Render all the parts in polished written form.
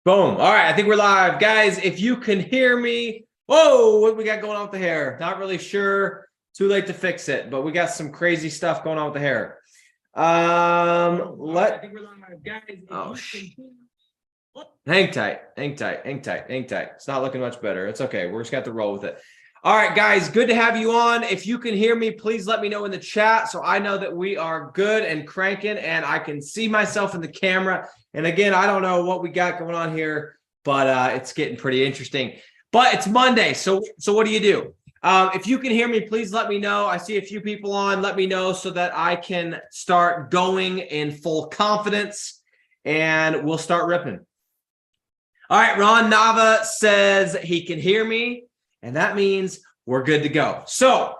Boom. All right, I think we're live. Guys, if you can hear me, whoa, what we got going on with the hair? Not really sure. Too late to fix it, but we got some crazy stuff going on with the hair. I think we're live. Guys, hang tight. It's not looking much better. It's okay. We're just got to roll with it. All right, guys, good to have you on. If you can hear me, please let me know in the chat so I know that we are good and cranking and I can see myself in the camera. And again, I don't know what we got going on here, but it's getting pretty interesting. But it's Monday, so what do you do? If you can hear me, please let me know. I see a few people on. Let me know so that I can start going in full confidence, and we'll start ripping. All right, Ron Nava says he can hear me, and that means we're good to go. So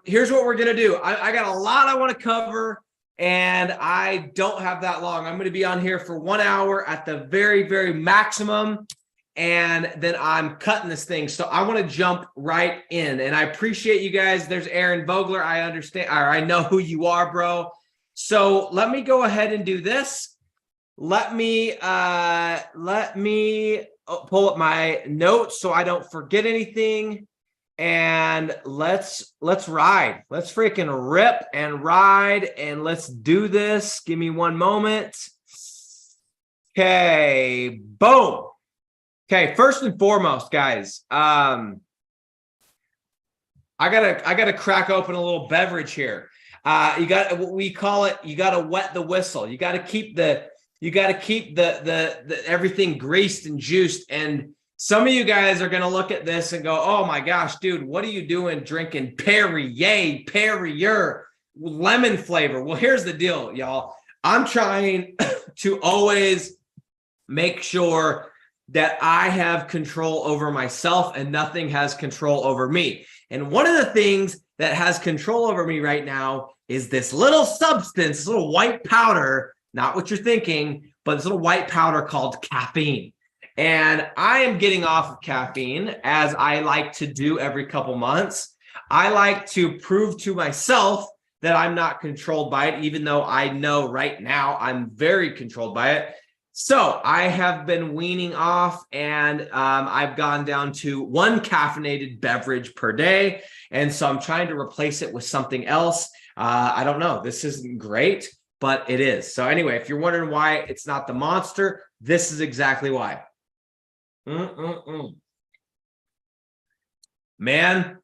here's what we're going to do. I got a lot I want to cover. And I don't have that long. I'm going to be on here for 1 hour at the very, very maximum. And then I'm cutting this thing. So I want to jump right in. And I appreciate you guys. There's Aaron Vogler. I understand, or I know who you are, bro. So let me go ahead and do this. Let me pull up my notes so I don't forget anything. And let's ride. Let's freaking rip and ride, and let's do this. Give me one moment. Okay, boom. Okay, first and foremost, guys, I gotta crack open a little beverage here. You got what we call it. You got to wet the whistle. You got to keep the everything greased and juiced. And some of you guys are going to look at this and go, oh my gosh, dude, what are you doing drinking Perrier, lemon flavor? Well, here's the deal, y'all. I'm trying to always make sure that I have control over myself and nothing has control over me. And one of the things that has control over me right now is this little substance, this little white powder, not what you're thinking, but this little white powder called caffeine. And I am getting off of caffeine, as I like to do every couple months. I like to prove to myself that I'm not controlled by it, even though I know right now I'm very controlled by it. So I have been weaning off, and I've gone down to 1 caffeinated beverage per day. And so I'm trying to replace it with something else. I don't know. This isn't great, but it is. So anyway, if you're wondering why it's not the Monster, this is exactly why. Man,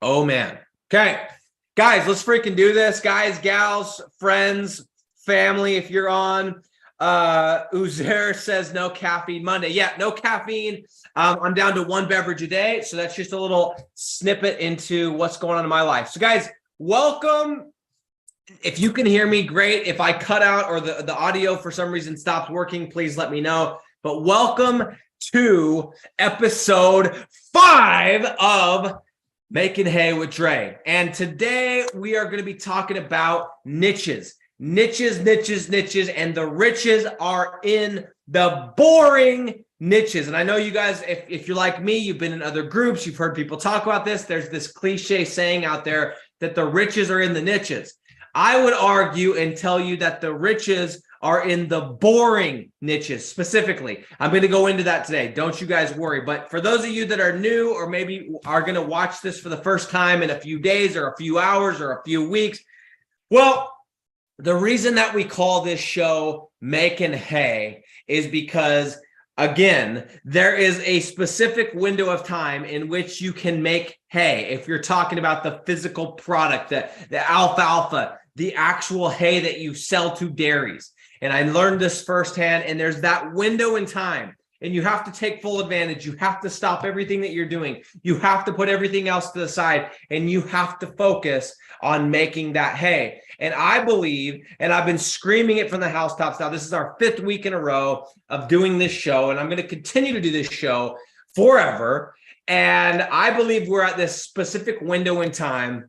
oh man. Okay, guys, let's freaking do this. Guys, gals, friends, family, if you're on. Uzair says no caffeine Monday. Yeah, no caffeine. I'm down to 1 beverage a day. So that's just a little snippet into what's going on in my life. So guys, welcome. If you can hear me, great. If I cut out or the audio for some reason stops working, please let me know. But welcome to episode 5 of Makin Hay with Dre. And today we are going to be talking about niches. Niches, and the riches are in the boring niches. And I know you guys, if you're like me, you've been in other groups, you've heard people talk about this. There's this cliche saying out there that the riches are in the niches. I would argue and tell you that the riches are in the boring niches specifically. I'm going to go into that today. Don't you guys worry. But for those of you that are new or maybe are going to watch this for the first time in a few days or a few hours or a few weeks, well, the reason that we call this show Makin Hay is because, again, there is a specific window of time in which you can make hay. If you're talking about the physical product, the alfalfa, the actual hay that you sell to dairies. And I learned this firsthand, and there's that window in time, and you have to take full advantage. You have to stop everything that you're doing. You have to put everything else to the side, and you have to focus on making that hay. And I believe, and I've been screaming it from the housetops now, this is our 5th week in a row of doing this show, and I'm going to continue to do this show forever. And I believe we're at this specific window in time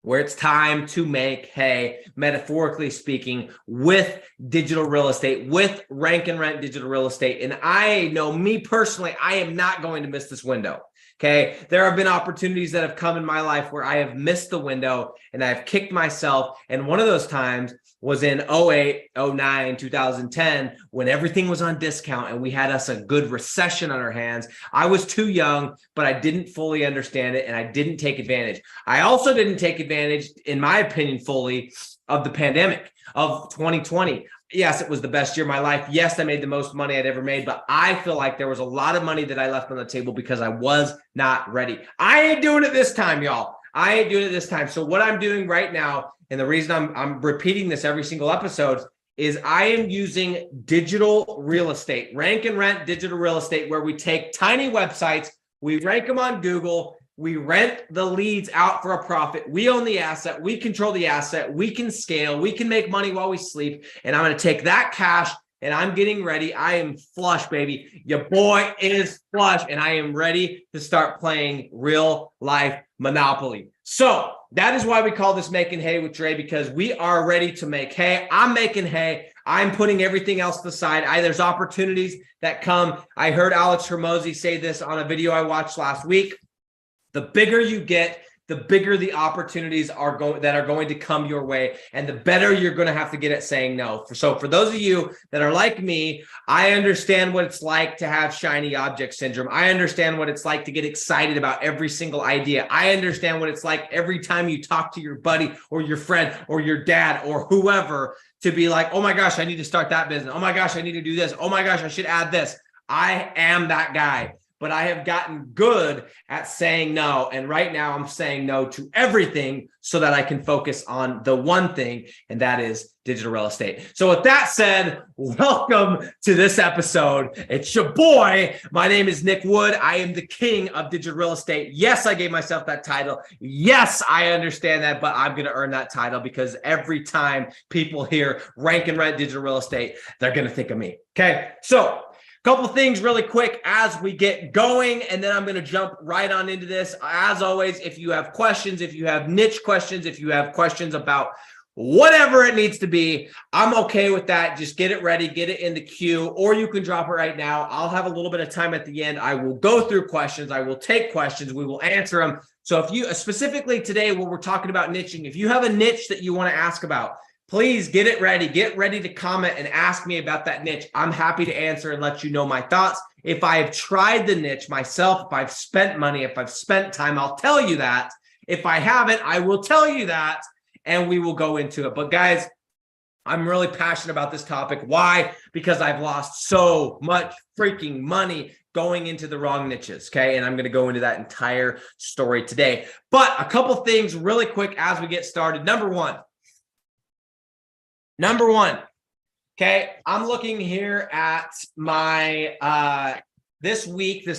where it's time to make hay, metaphorically speaking, with digital real estate, with rank and rent digital real estate. And I know, me personally, I am not going to miss this window. Okay. There have been opportunities that have come in my life where I have missed the window and I've kicked myself. And one of those times was in 08, 09, 2010, when everything was on discount and we had us a good recession on our hands. I was too young, but I didn't fully understand it and I didn't take advantage. I also didn't take advantage, in my opinion, fully of the pandemic of 2020. Yes, it was the best year of my life. Yes, I made the most money I'd ever made, but I feel like there was a lot of money that I left on the table because I was not ready. I ain't doing it this time, y'all. I ain't doing it this time. So what I'm doing right now, and the reason I'm repeating this every single episode, is I am using digital real estate, rank and rent digital real estate, where we take tiny websites, we rank them on Google, we rent the leads out for a profit. We own the asset. We control the asset. We can scale. We can make money while we sleep. And I'm going to take that cash and I'm getting ready. I am flush, baby. Your boy is flush and I am ready to start playing real life Monopoly. So that is why we call this Making Hay with Dre, because we are ready to make hay. I'm making hay. I'm putting everything else aside. There's opportunities that come. I heard Alex Hermosi say this on a video I watched last week. The bigger you get, the bigger the opportunities that are going to come your way, and the better you're going to have to get at saying no. So for those of you that are like me, I understand what it's like to have shiny object syndrome. I understand what it's like to get excited about every single idea. I understand what it's like every time you talk to your buddy or your friend or your dad or whoever to be like, oh my gosh, I need to start that business. Oh my gosh, I need to do this. Oh my gosh, I should add this. I am that guy. But I have gotten good at saying no. And right now I'm saying no to everything so that I can focus on the one thing, and that is digital real estate. So with that said, welcome to this episode. It's your boy. My name is Nick Wood. I am the king of digital real estate. Yes, I gave myself that title. Yes, I understand that, but I'm going to earn that title because every time people hear rank and rent digital real estate, they're going to think of me. Okay. So couple of things really quick as we get going, and then I'm going to jump right on into this. As always, if you have questions, if you have niche questions, if you have questions about whatever it needs to be, I'm okay with that. Just get it ready, get it in the queue, or you can drop it right now. I'll have a little bit of time at the end. I will go through questions. I will take questions. We will answer them. So if you, specifically today, when we're talking about niching, if you have a niche that you want to ask about, please get it ready. Get ready to comment and ask me about that niche. I'm happy to answer and let you know my thoughts. If I have tried the niche myself, if I've spent money, if I've spent time, I'll tell you that. If I haven't, I will tell you that, and we will go into it. But guys, I'm really passionate about this topic. Why? Because I've lost so much freaking money going into the wrong niches, okay? And I'm going to go into that entire story today. But a couple things really quick as we get started. Number one, okay, I'm looking here at my, this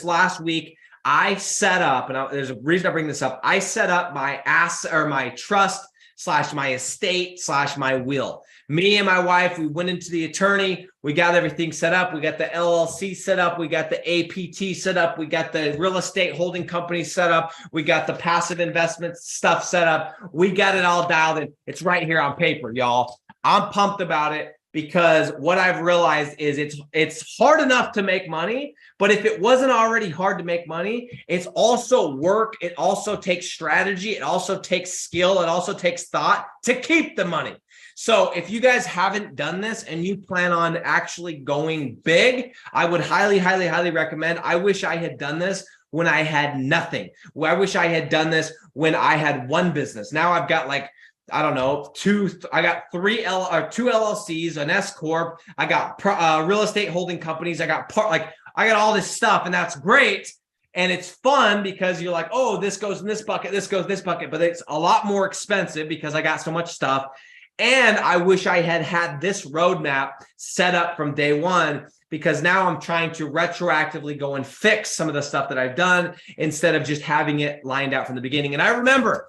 last week, I set up, and there's a reason I bring this up. I set up my my trust / my estate / my will. Me and my wife, we went into the attorney. We got everything set up. We got the LLC set up. We got the APT set up. We got the real estate holding company set up. We got the passive investment stuff set up. We got it all dialed in. It's right here on paper, y'all. I'm pumped about it because what I've realized is it's hard enough to make money, but if it wasn't already hard to make money, it's also work. It also takes strategy. It also takes skill. It also takes thought to keep the money. So if you guys haven't done this and you plan on actually going big, I would highly, highly, highly recommend. I wish I had done this when I had nothing. I wish I had done this when I had one business. Now I've got like, I don't know, two LLCs, an S Corp. I got real estate holding companies. I got all this stuff, and that's great. And it's fun because you're like, oh, this goes in this bucket, this goes in this bucket, but it's a lot more expensive because I got so much stuff. And I wish I had had this roadmap set up from day one, because now I'm trying to retroactively go and fix some of the stuff that I've done instead of just having it lined out from the beginning. And I remember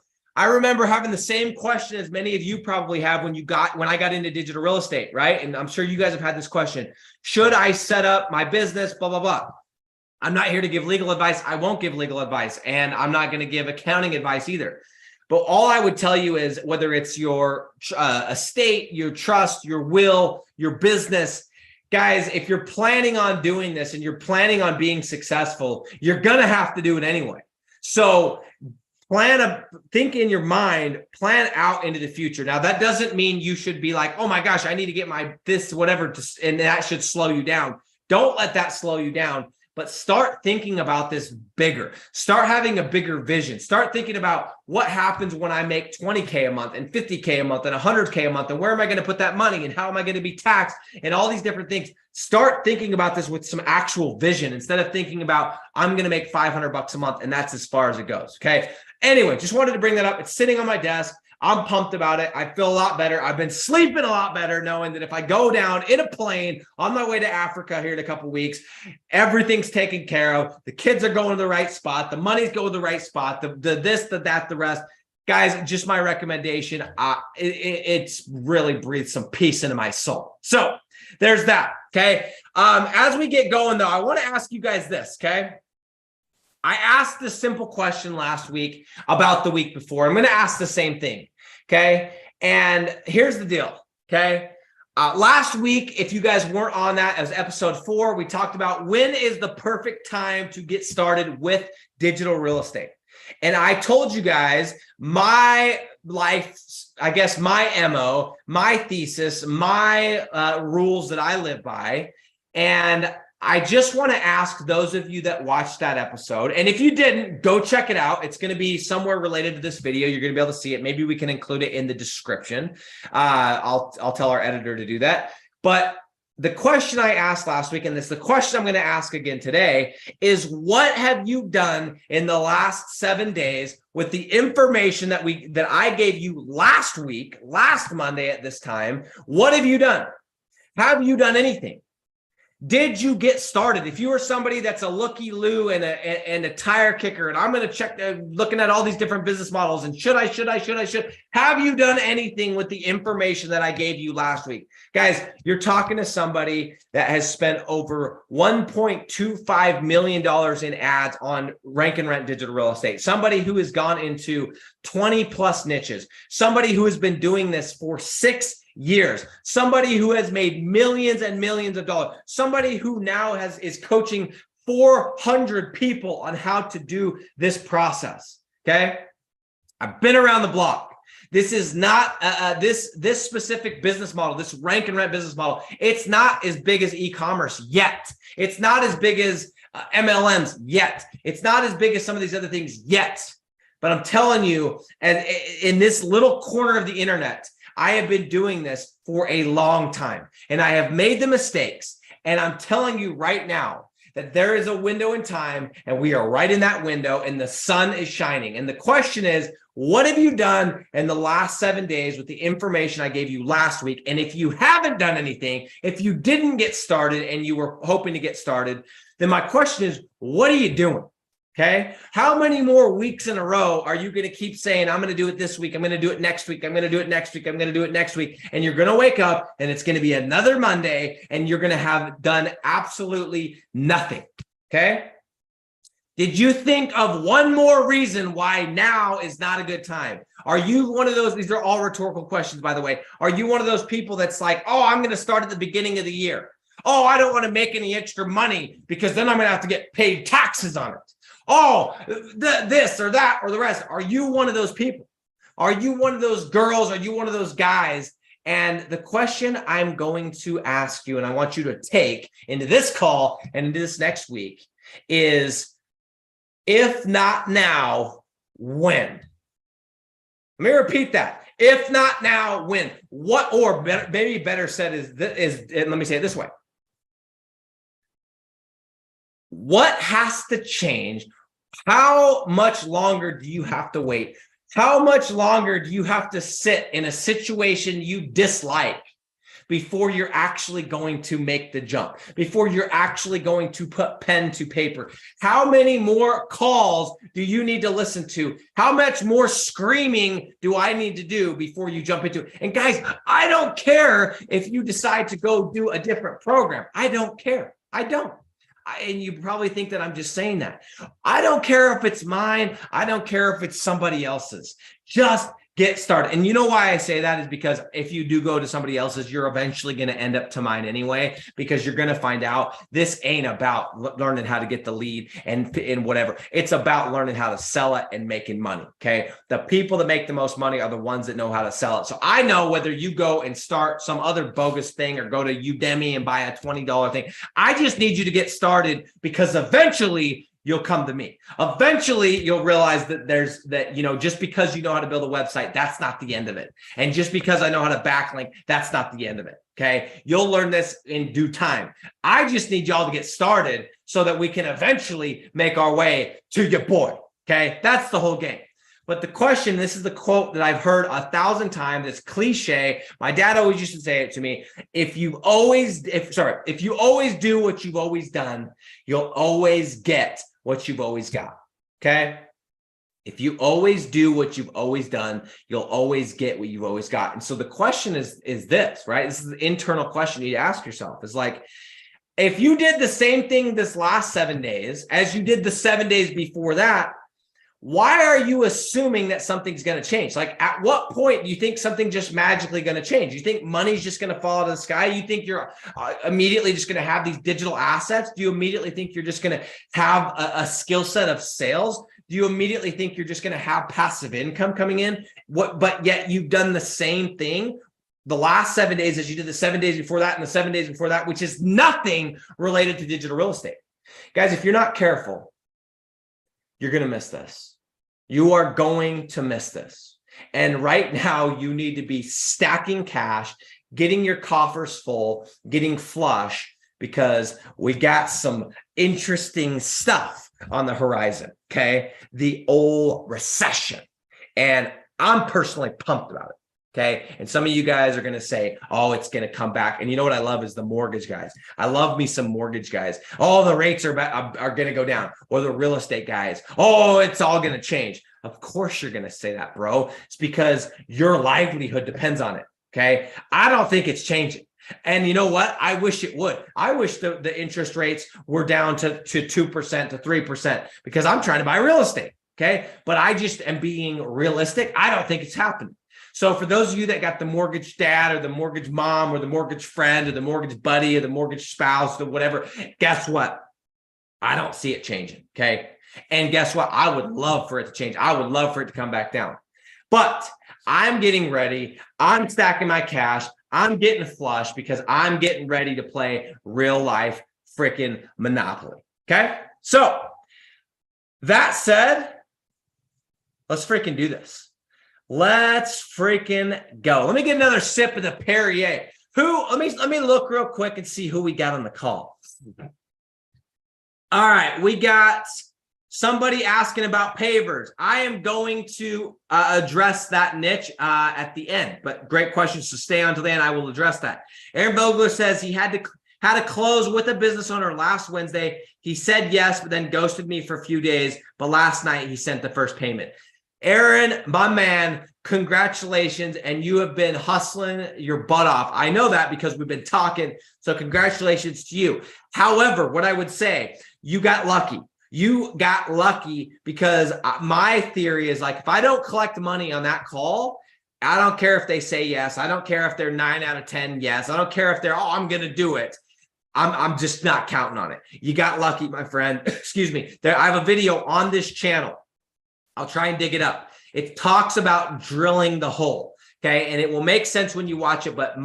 having the same question as many of you probably have when I got into digital real estate, right? And I'm sure you guys have had this question. Should I set up my business, blah, blah, blah. I'm not here to give legal advice. I won't give legal advice, and I'm not going to give accounting advice either. But all I would tell you is whether it's your estate, your trust, your will, your business, guys, if you're planning on doing this and you're planning on being successful, you're going to have to do it anyway. So think in your mind, plan out into the future. Now, that doesn't mean you should be like, oh my gosh, I need to get my this, whatever, and that should slow you down. Don't let that slow you down, but start thinking about this bigger. Start having a bigger vision. Start thinking about what happens when I make 20K a month and 50K a month and 100K a month, and where am I going to put that money and how am I going to be taxed and all these different things. Start thinking about this with some actual vision instead of thinking about I'm going to make $500 a month and that's as far as it goes. Okay. Anyway, just wanted to bring that up. It's sitting on my desk. I'm pumped about it. I feel a lot better. I've been sleeping a lot better knowing that if I go down in a plane on my way to Africa here in a couple of weeks, everything's taken care of. The kids are going to the right spot. The money's going to the right spot. The this, the that, the rest. Guys, just my recommendation. It's really breathed some peace into my soul. So there's that. Okay. As we get going though, I want to ask you guys this. Okay. I asked this simple question last week about the week before. I'm going to ask the same thing. Okay. And here's the deal. Okay. Last week, if you guys weren't on that, as episode 4, we talked about when is the perfect time to get started with digital real estate. And I told you guys my life, I guess my MO, my thesis, my rules that I live by. And I just want to ask those of you that watched that episode, and if you didn't, go check it out. It's going to be somewhere related to this video. You're going to be able to see it. Maybe we can include it in the description. I'll tell our editor to do that. But the question I asked last week, and this is the question I'm going to ask again today, is what have you done in the last 7 days with the information that I gave you last week, last Monday at this time? What have you done? Have you done anything? Did you get started? If you are somebody that's a looky-loo and a tire kicker, and I'm going to check, looking at all these different business models, and should, have you done anything with the information that I gave you last week? Guys, you're talking to somebody that has spent over $1.25 million in ads on rank and rent digital real estate. Somebody who has gone into 20 plus niches. Somebody who has been doing this for 6 years, somebody who has made millions and millions of dollars, somebody who now is coaching 400 people on how to do this process. Okay. I've been around the block. This is not this specific business model, this rank and rent business model. It's not as big as e-commerce yet. It's not as big as MLMs yet. It's not as big as some of these other things yet. But I'm telling you, and in this little corner of the internet, I have been doing this for a long time, and I have made the mistakes. And I'm telling you right now that there is a window in time, and we are right in that window, and the sun is shining. And the question is, what have you done in the last 7 days with the information I gave you last week? And if you haven't done anything, if you didn't get started and you were hoping to get started, then my question is, what are you doing? Okay. How many more weeks in a row are you going to keep saying, I'm going to do it this week, I'm going to do it next week, I'm going to do it next week, I'm going to do it next week. And you're going to wake up and it's going to be another Monday and you're going to have done absolutely nothing. Okay. Did you think of one more reason why now is not a good time? Are you one of those? These are all rhetorical questions, by the way. Are you one of those people that's like, oh, I'm going to start at the beginning of the year. Oh, I don't want to make any extra money because then I'm going to have to get paid taxes on it. Oh, this or that or the rest. Are you one of those people? Are you one of those girls? Are you one of those guys? And the question I'm going to ask you, and I want you to take into this call and into this next week, is if not now, when? Let me repeat that. If not now, when? What, or better, maybe better said is let me say it this way. What has to change? How much longer do you have to wait? How much longer do you have to sit in a situation you dislike before you're actually going to make the jump, before you're actually going to put pen to paper? How many more calls do you need to listen to? How much more screaming do I need to do before you jump into it? And guys, I don't care if you decide to go do a different program. I don't care. I don't. And you probably think that I'm just saying that. I don't care if it's mine. I don't care if it's somebody else's. Just Get started. And you know why I say that is because if you do go to somebody else's, you're eventually going to end up to mine anyway, because you're going to find out this ain't about learning how to get the lead and whatever. It's about learning how to sell it and making money. Okay. The people that make the most money are the ones that know how to sell it. So I know whether you go and start some other bogus thing or go to Udemy and buy a $20 thing, I just need you to get started, because eventually you'll come to me. Eventually, you'll realize that just because you know how to build a website, that's not the end of it. And just because I know how to backlink, that's not the end of it. Okay. You'll learn this in due time. I just need y'all to get started so that we can eventually make our way to your boy. Okay. That's the whole game. But the question, this is the quote that I've heard 1,000 times. It's cliche. My dad always used to say it to me. If you always do what you've always done, you'll always get what you've always got. Okay. If you always do what you've always done, you'll always get what you've always got. And so the question is this, right? This is the internal question you need to ask yourself. Is like, if you did the same thing this last 7 days as you did the 7 days before that, why are you assuming that something's going to change? Like, at what point do you think something just magically going to change? You think money's just going to fall out of the sky? You think you're immediately just going to have these digital assets? Do you immediately think you're just going to have a skill set of sales? Do you immediately think you're just going to have passive income coming in? But yet you've done the same thing the last 7 days as you did the 7 days before that and the 7 days before that, which is nothing related to digital real estate. Guys, if you're not careful, you're going to miss this. You are going to miss this. And right now, you need to be stacking cash, getting your coffers full, getting flush, because we got some interesting stuff on the horizon. Okay. The old recession. And I'm personally pumped about it. Okay. And some of you guys are going to say, oh, it's going to come back. And you know what I love is the mortgage guys. I love me some mortgage guys. Oh, the rates are going to go down. Or the real estate guys. Oh, it's all going to change. Of course you're going to say that, bro. It's because your livelihood depends on it. Okay. I don't think it's changing. And you know what? I wish it would. I wish the interest rates were down to 2% to 3%, because I'm trying to buy real estate. Okay. But I just am being realistic. I don't think it's happening. So for those of you that got the mortgage dad or the mortgage mom or the mortgage friend or the mortgage buddy or the mortgage spouse or whatever, guess what? I don't see it changing. Okay. And guess what? I would love for it to change. I would love for it to come back down. But I'm getting ready. I'm stacking my cash. I'm getting flush because I'm getting ready to play real life freaking Monopoly. Okay. So that said, let's freaking do this. Let's freaking go. Let me get another sip of the Perrier. Let me look real quick and see who we got on the call. All right, we got somebody asking about pavers. I am going to address that niche at the end, but great questions. So stay on to the end. I will address that. Aaron Vogler says he had to close with a business owner last Wednesday. He said yes, but then ghosted me for a few days. But last night he sent the first payment. Aaron, my man, congratulations. And you have been hustling your butt off. I know that because we've been talking. So congratulations to you. However, what I would say, you got lucky. You got lucky because my theory is like, if I don't collect money on that call, I don't care if they say yes. I don't care if they're 9 out of 10 yes. I don't care if they're, oh, I'm going to do it. I'm just not counting on it. You got lucky, my friend. Excuse me. I have a video on this channel. I'll try and dig it up. It talks about drilling the hole. Okay. And it will make sense when you watch it. But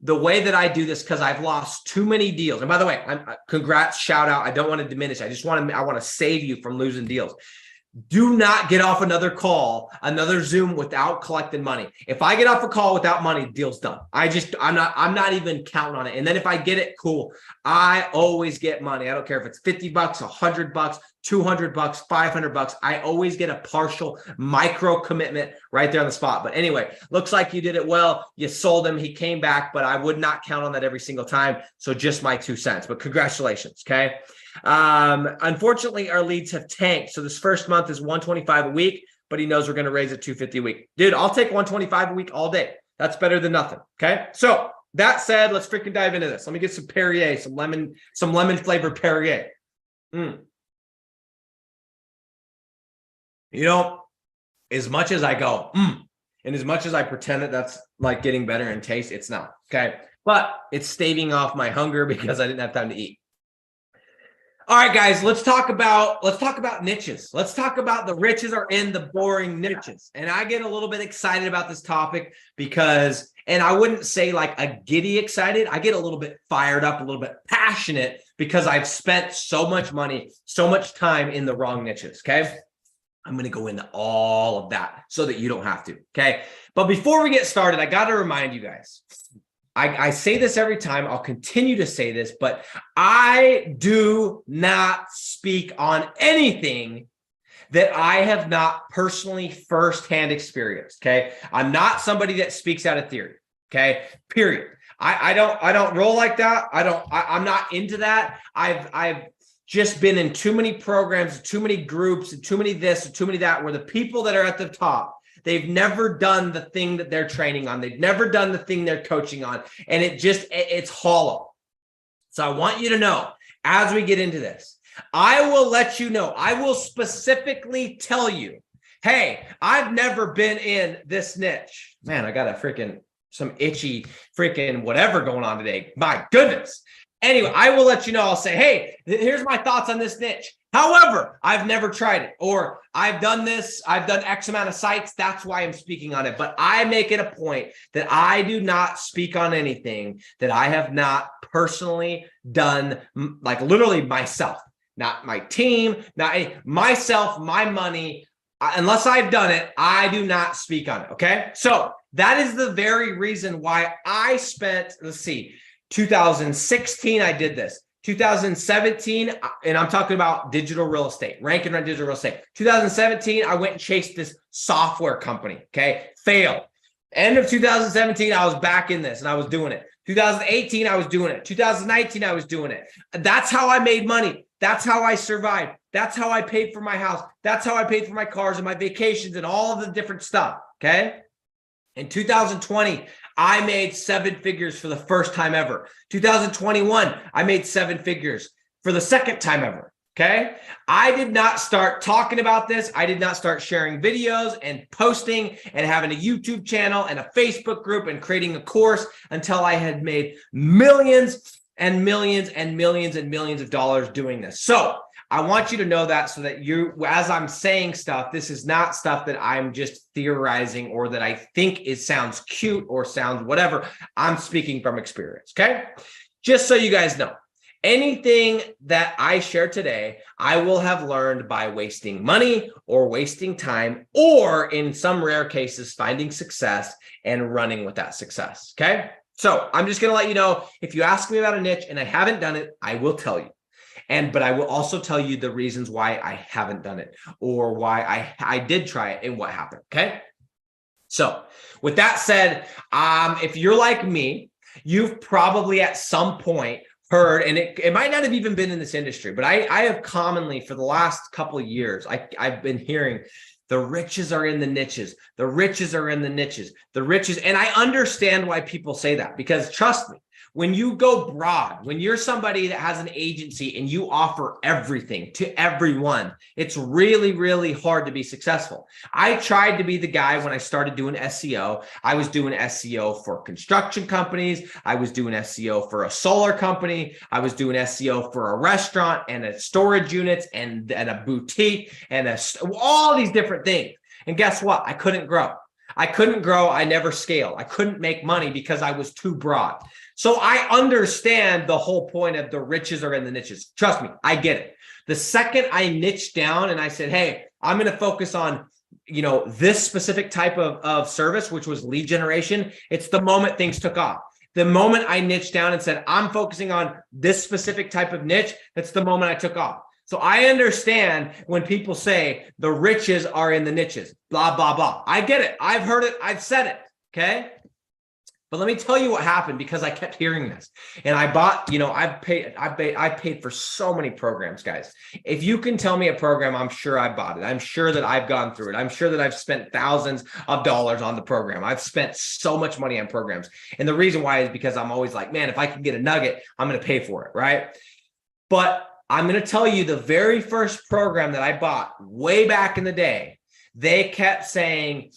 the way that I do this, because I've lost too many deals. And by the way, congrats, shout out. I don't want to diminish. I want to save you from losing deals. Do not get off another call, another Zoom without collecting money. If I get off a call without money, deal's done. I'm not even counting on it. And then if I get it, cool. I always get money. I don't care if it's $50, $100, $200, $500. I always get a partial micro commitment right there on the spot. But anyway, looks like you did it well. You sold him. He came back, but I would not count on that every single time. So just my 2 cents, but congratulations. Okay. Unfortunately, our leads have tanked. So this first month is 125 a week, but he knows we're going to raise it 250 a week. Dude, I'll take 125 a week all day. That's better than nothing. Okay. So that said, let's freaking dive into this. Let me get some Perrier, some lemon flavored Perrier. You know, as much as I go, And as much as I pretend that that's like getting better in taste, it's not. Okay. But it's staving off my hunger because I didn't have time to eat. All right, guys, let's talk about niches. Let's talk about the riches are in the boring niches. And I get a little bit excited about this topic because, and I wouldn't say like a giddy excited. I get a little bit fired up, a little bit passionate because I've spent so much money, so much time in the wrong niches. Okay. I'm going to go into all of that so that you don't have to. Okay. But before we get started, I got to remind you guys, I say this every time. I'll continue to say this, but I do not speak on anything that I have not personally firsthand experienced. Okay. I'm not somebody that speaks out of theory. Okay. Period. I don't roll like that. I'm not into that. I've just been in too many programs, too many groups, and too many this, and too many that, where the people that are at the top, they've never done the thing that they're training on. They've never done the thing they're coaching on. And it's hollow. So I want you to know, as we get into this, I will let you know, I will specifically tell you, hey, I've never been in this niche. Man, I got some itchy freaking whatever going on today. My goodness. Anyway, I will let you know. I'll say, hey, here's my thoughts on this niche. However, I've never tried it, or I've done this. I've done X amount of sites. That's why I'm speaking on it. But I make it a point that I do not speak on anything that I have not personally done, like literally myself, not my team, not myself, my money. Unless I've done it, I do not speak on it. Okay. So that is the very reason why I spent, 2016, I did this. 2017, and I'm talking about digital real estate, rank and rent digital real estate. 2017, I went and chased this software company, okay? Failed. End of 2017, I was back in this and I was doing it. 2018, I was doing it. 2019, I was doing it. That's how I made money. That's how I survived. That's how I paid for my house. That's how I paid for my cars and my vacations and all of the different stuff, okay? In 2020, I made 7 figures for the first time ever. 2021, I made 7 figures for the second time ever. Okay. I did not start talking about this. I did not start sharing videos and posting and having a YouTube channel and a Facebook group and creating a course until I had made millions and millions and millions and millions of dollars doing this. So I want you to know that so that you, as I'm saying stuff, this is not stuff that I'm just theorizing or that I think it sounds cute or sounds whatever. I'm speaking from experience. Okay. Just so you guys know, anything that I share today, I will have learned by wasting money or wasting time, or in some rare cases, finding success and running with that success. Okay. So I'm just going to let you know, if you ask me about a niche and I haven't done it, I will tell you. But I will also tell you the reasons why I haven't done it or why I did try it and what happened. Okay. So with that said, if you're like me, you've probably at some point heard, and it might not have even been in this industry, but I have commonly for the last couple of years, I've been hearing the riches are in the niches. The riches are in the niches. The riches. And I understand why people say that, because trust me, when you go broad, when you're somebody that has an agency and you offer everything to everyone, it's really, really hard to be successful. I tried to be the guy when I started doing SEO. I was doing SEO for construction companies. I was doing SEO for a solar company. I was doing SEO for a restaurant and a storage units and a boutique and all these different things. And guess what? I couldn't grow. I never scaled. I couldn't make money because I was too broad. So I understand the whole point of the riches are in the niches. Trust me, I get it. The second I niched down and I said, hey, I'm going to focus on, this specific type of service, which was lead generation, it's the moment things took off. The moment I niched down and said, I'm focusing on this specific type of niche, that's the moment I took off. So I understand when people say the riches are in the niches, blah, blah, blah. I get it. I've heard it. I've said it. Okay. But let me tell you what happened, because I kept hearing this and I bought, I paid for so many programs, guys. If you can tell me a program, I'm sure I bought it. I'm sure that I've gone through it. I'm sure that I've spent thousands of dollars on the program. I've spent so much money on programs. And the reason why is because I'm always like, man, if I can get a nugget, I'm going to pay for it. Right. But I'm going to tell you the very first program that I bought way back in the day, they kept saying,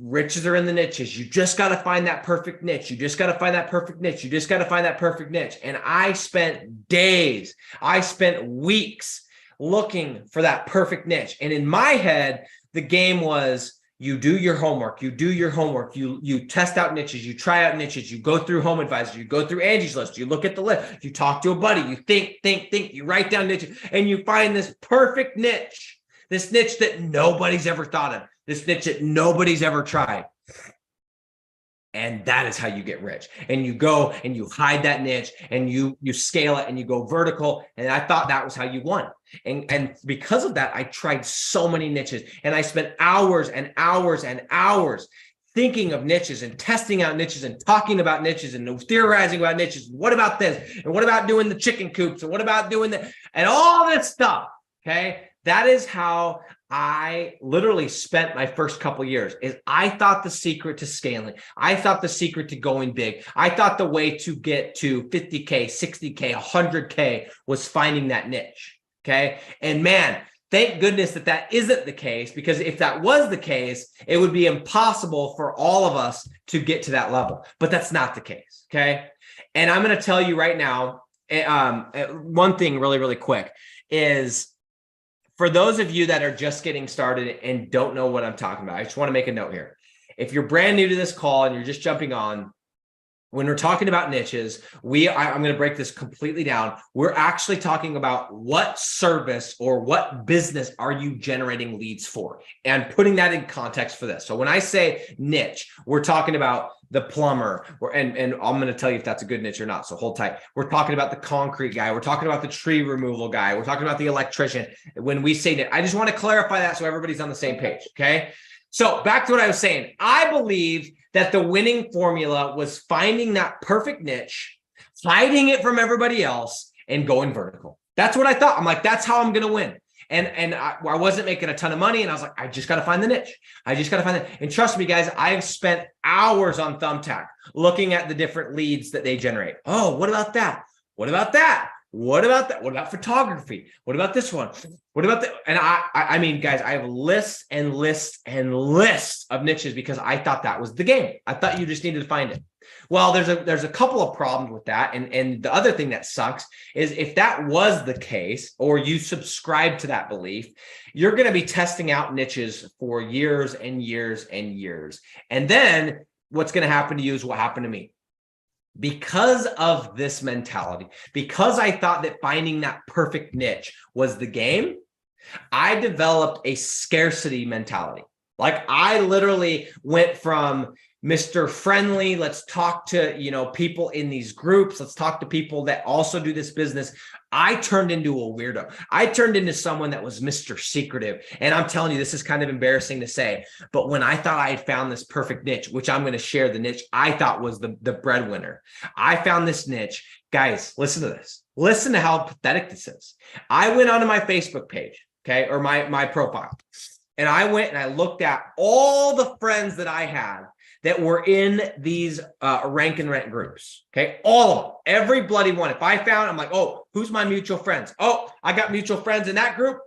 riches are in the niches. You just got to find that perfect niche. You just got to find that perfect niche. You just got to find that perfect niche. And I spent days, I spent weeks looking for that perfect niche. And in my head, the game was, you do your homework, you do your homework, you test out niches, you try out niches, you go through Home Advisor, you go through Angie's List, you look at the list, you talk to a buddy, you think, you write down niches, and you find this perfect niche, this niche that nobody's ever thought of, this niche that nobody's ever tried. And that is how you get rich. And you go and you hide that niche and you scale it and you go vertical. And I thought that was how you won. And because of that, I tried so many niches and I spent hours and hours and hours thinking of niches and testing out niches and talking about niches and theorizing about niches. What about this? And what about doing the chicken coops? And what about doing that? And all this stuff. Okay. That is how I literally spent my first couple of years. Is I thought the secret to scaling, I thought the secret to going big, I thought the way to get to 50K, 60K, 100K was finding that niche. Okay. And man, thank goodness that that isn't the case, because if that was the case, it would be impossible for all of us to get to that level. But that's not the case. Okay. And I'm going to tell you right now, one thing really, really quick is, for those of you that are just getting started and don't know what I'm talking about, I just want to make a note here. If you're brand new to this call and you're just jumping on, when we're talking about niches, I'm going to break this completely down. We're actually talking about what service or what business are you generating leads for, and putting that in context for this. So when I say niche, we're talking about the plumber, and I'm going to tell you if that's a good niche or not. So hold tight. We're talking about the concrete guy. We're talking about the tree removal guy. We're talking about the electrician. When we say niche, I just want to clarify that so everybody's on the same page. Okay. So back to what I was saying. I believe that the winning formula was finding that perfect niche, hiding it from everybody else, and going vertical. That's what I thought. I'm like, that's how I'm going to win. And I wasn't making a ton of money. And I was like, I just got to find the niche. I just got to find it. And trust me, guys, I've spent hours on Thumbtack looking at the different leads that they generate. Oh, what about that? What about that? What about that? What about photography? What about this one? What about that? And I mean, guys, I have lists and lists and lists of niches because I thought that was the game. I thought you just needed to find it. Well, there's a couple of problems with that. And the other thing that sucks is if that was the case, or you subscribe to that belief, you're going to be testing out niches for years and years and years. And then what's going to happen to you is what happened to me. Because of this mentality, because I thought that finding that perfect niche was the game, I developed a scarcity mentality. Like I literally went from Mr. Friendly, let's talk to, people in these groups, let's talk to people that also do this business. I turned into a weirdo. I turned into someone that was Mr. Secretive. And I'm telling you, this is kind of embarrassing to say, but when I thought I had found this perfect niche, which I'm going to share the niche I thought was the breadwinner, I found this niche. Guys, listen to this. Listen to how pathetic this is. I went onto my Facebook page, okay, or my profile, and I went and I looked at all the friends that I had that were in these rank and rent groups. Okay. All of them, every bloody one. If I found, I'm like, oh, who's my mutual friends? Oh, I got mutual friends in that group.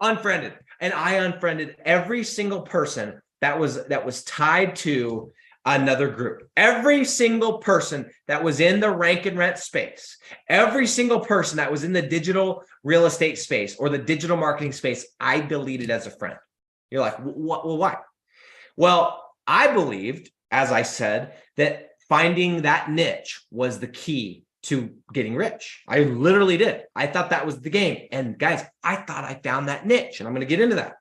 Unfriended. And I unfriended every single person that was tied to another group. Every single person that was in the rank and rent space, every single person that was in the digital real estate space or the digital marketing space, I deleted as a friend. You're like, well, why? Well, I believed, as I said, that finding that niche was the key to getting rich. I literally did. I thought that was the game. And guys, I thought I found that niche, and I'm going to get into that.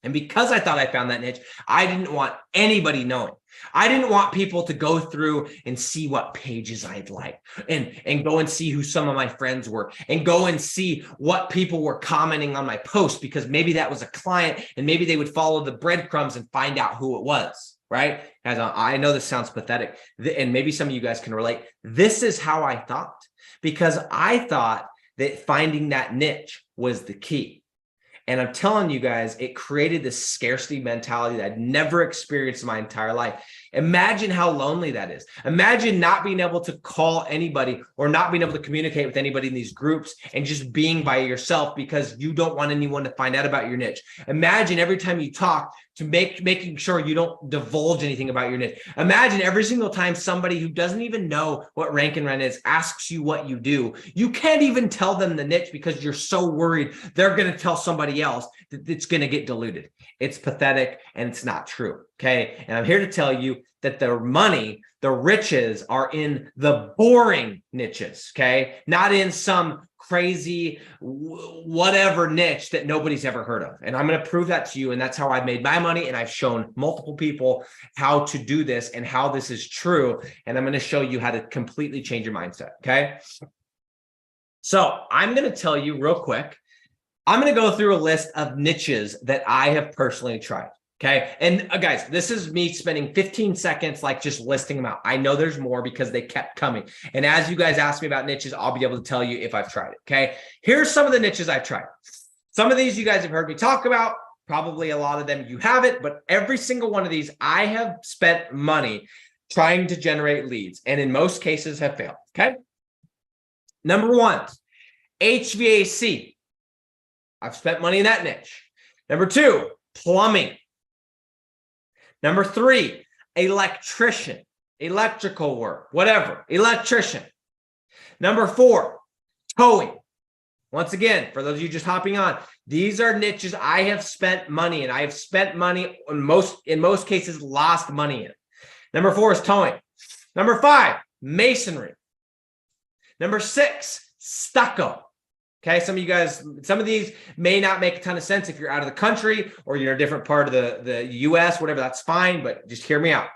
And because I thought I found that niche, I didn't want anybody knowing. I didn't want people to go through and see what pages I'd like and go and see who some of my friends were and go and see what people were commenting on my post, because maybe that was a client and maybe they would follow the breadcrumbs and find out who it was, right? As I know this sounds pathetic, and maybe some of you guys can relate. This is how I thought, because I thought that finding that niche was the key. And I'm telling you guys, it created this scarcity mentality that I'd never experienced in my entire life. Imagine how lonely that is. Imagine not being able to call anybody or not being able to communicate with anybody in these groups and just being by yourself because you don't want anyone to find out about your niche. Imagine every time you talk, to making sure you don't divulge anything about your niche. Imagine every single time somebody who doesn't even know what rank and rent is asks you what you do, you can't even tell them the niche because you're so worried they're going to tell somebody else that it's going to get diluted. It's pathetic and it's not true. Okay. And I'm here to tell you that the money, the riches are in the boring niches. Okay. Not in some crazy whatever niche that nobody's ever heard of. And I'm going to prove that to you. And that's how I made my money. And I've shown multiple people how to do this and how this is true. And I'm going to show you how to completely change your mindset. Okay. So I'm going to tell you real quick, I'm going to go through a list of niches that I have personally tried. Okay. And guys, this is me spending 15 seconds, like just listing them out. I know there's more because they kept coming. And as you guys ask me about niches, I'll be able to tell you if I've tried it. Okay. Here's some of the niches I've tried. Some of these you guys have heard me talk about. Probably a lot of them you haven't, but every single one of these, I have spent money trying to generate leads. And in most cases have failed. Okay. Number one, HVAC. I've spent money in that niche. Number two, plumbing. Number three, electrician, electrical work, whatever, electrician. Number four, towing. Once again, for those of you just hopping on, these are niches I have spent money in. I have spent money in most cases, lost money in. Number four is towing. Number five, masonry. Number six, stucco. Okay, some of you guys, some of these may not make a ton of sense if you're out of the country or you're in a different part of the US, whatever, that's fine, but just hear me out.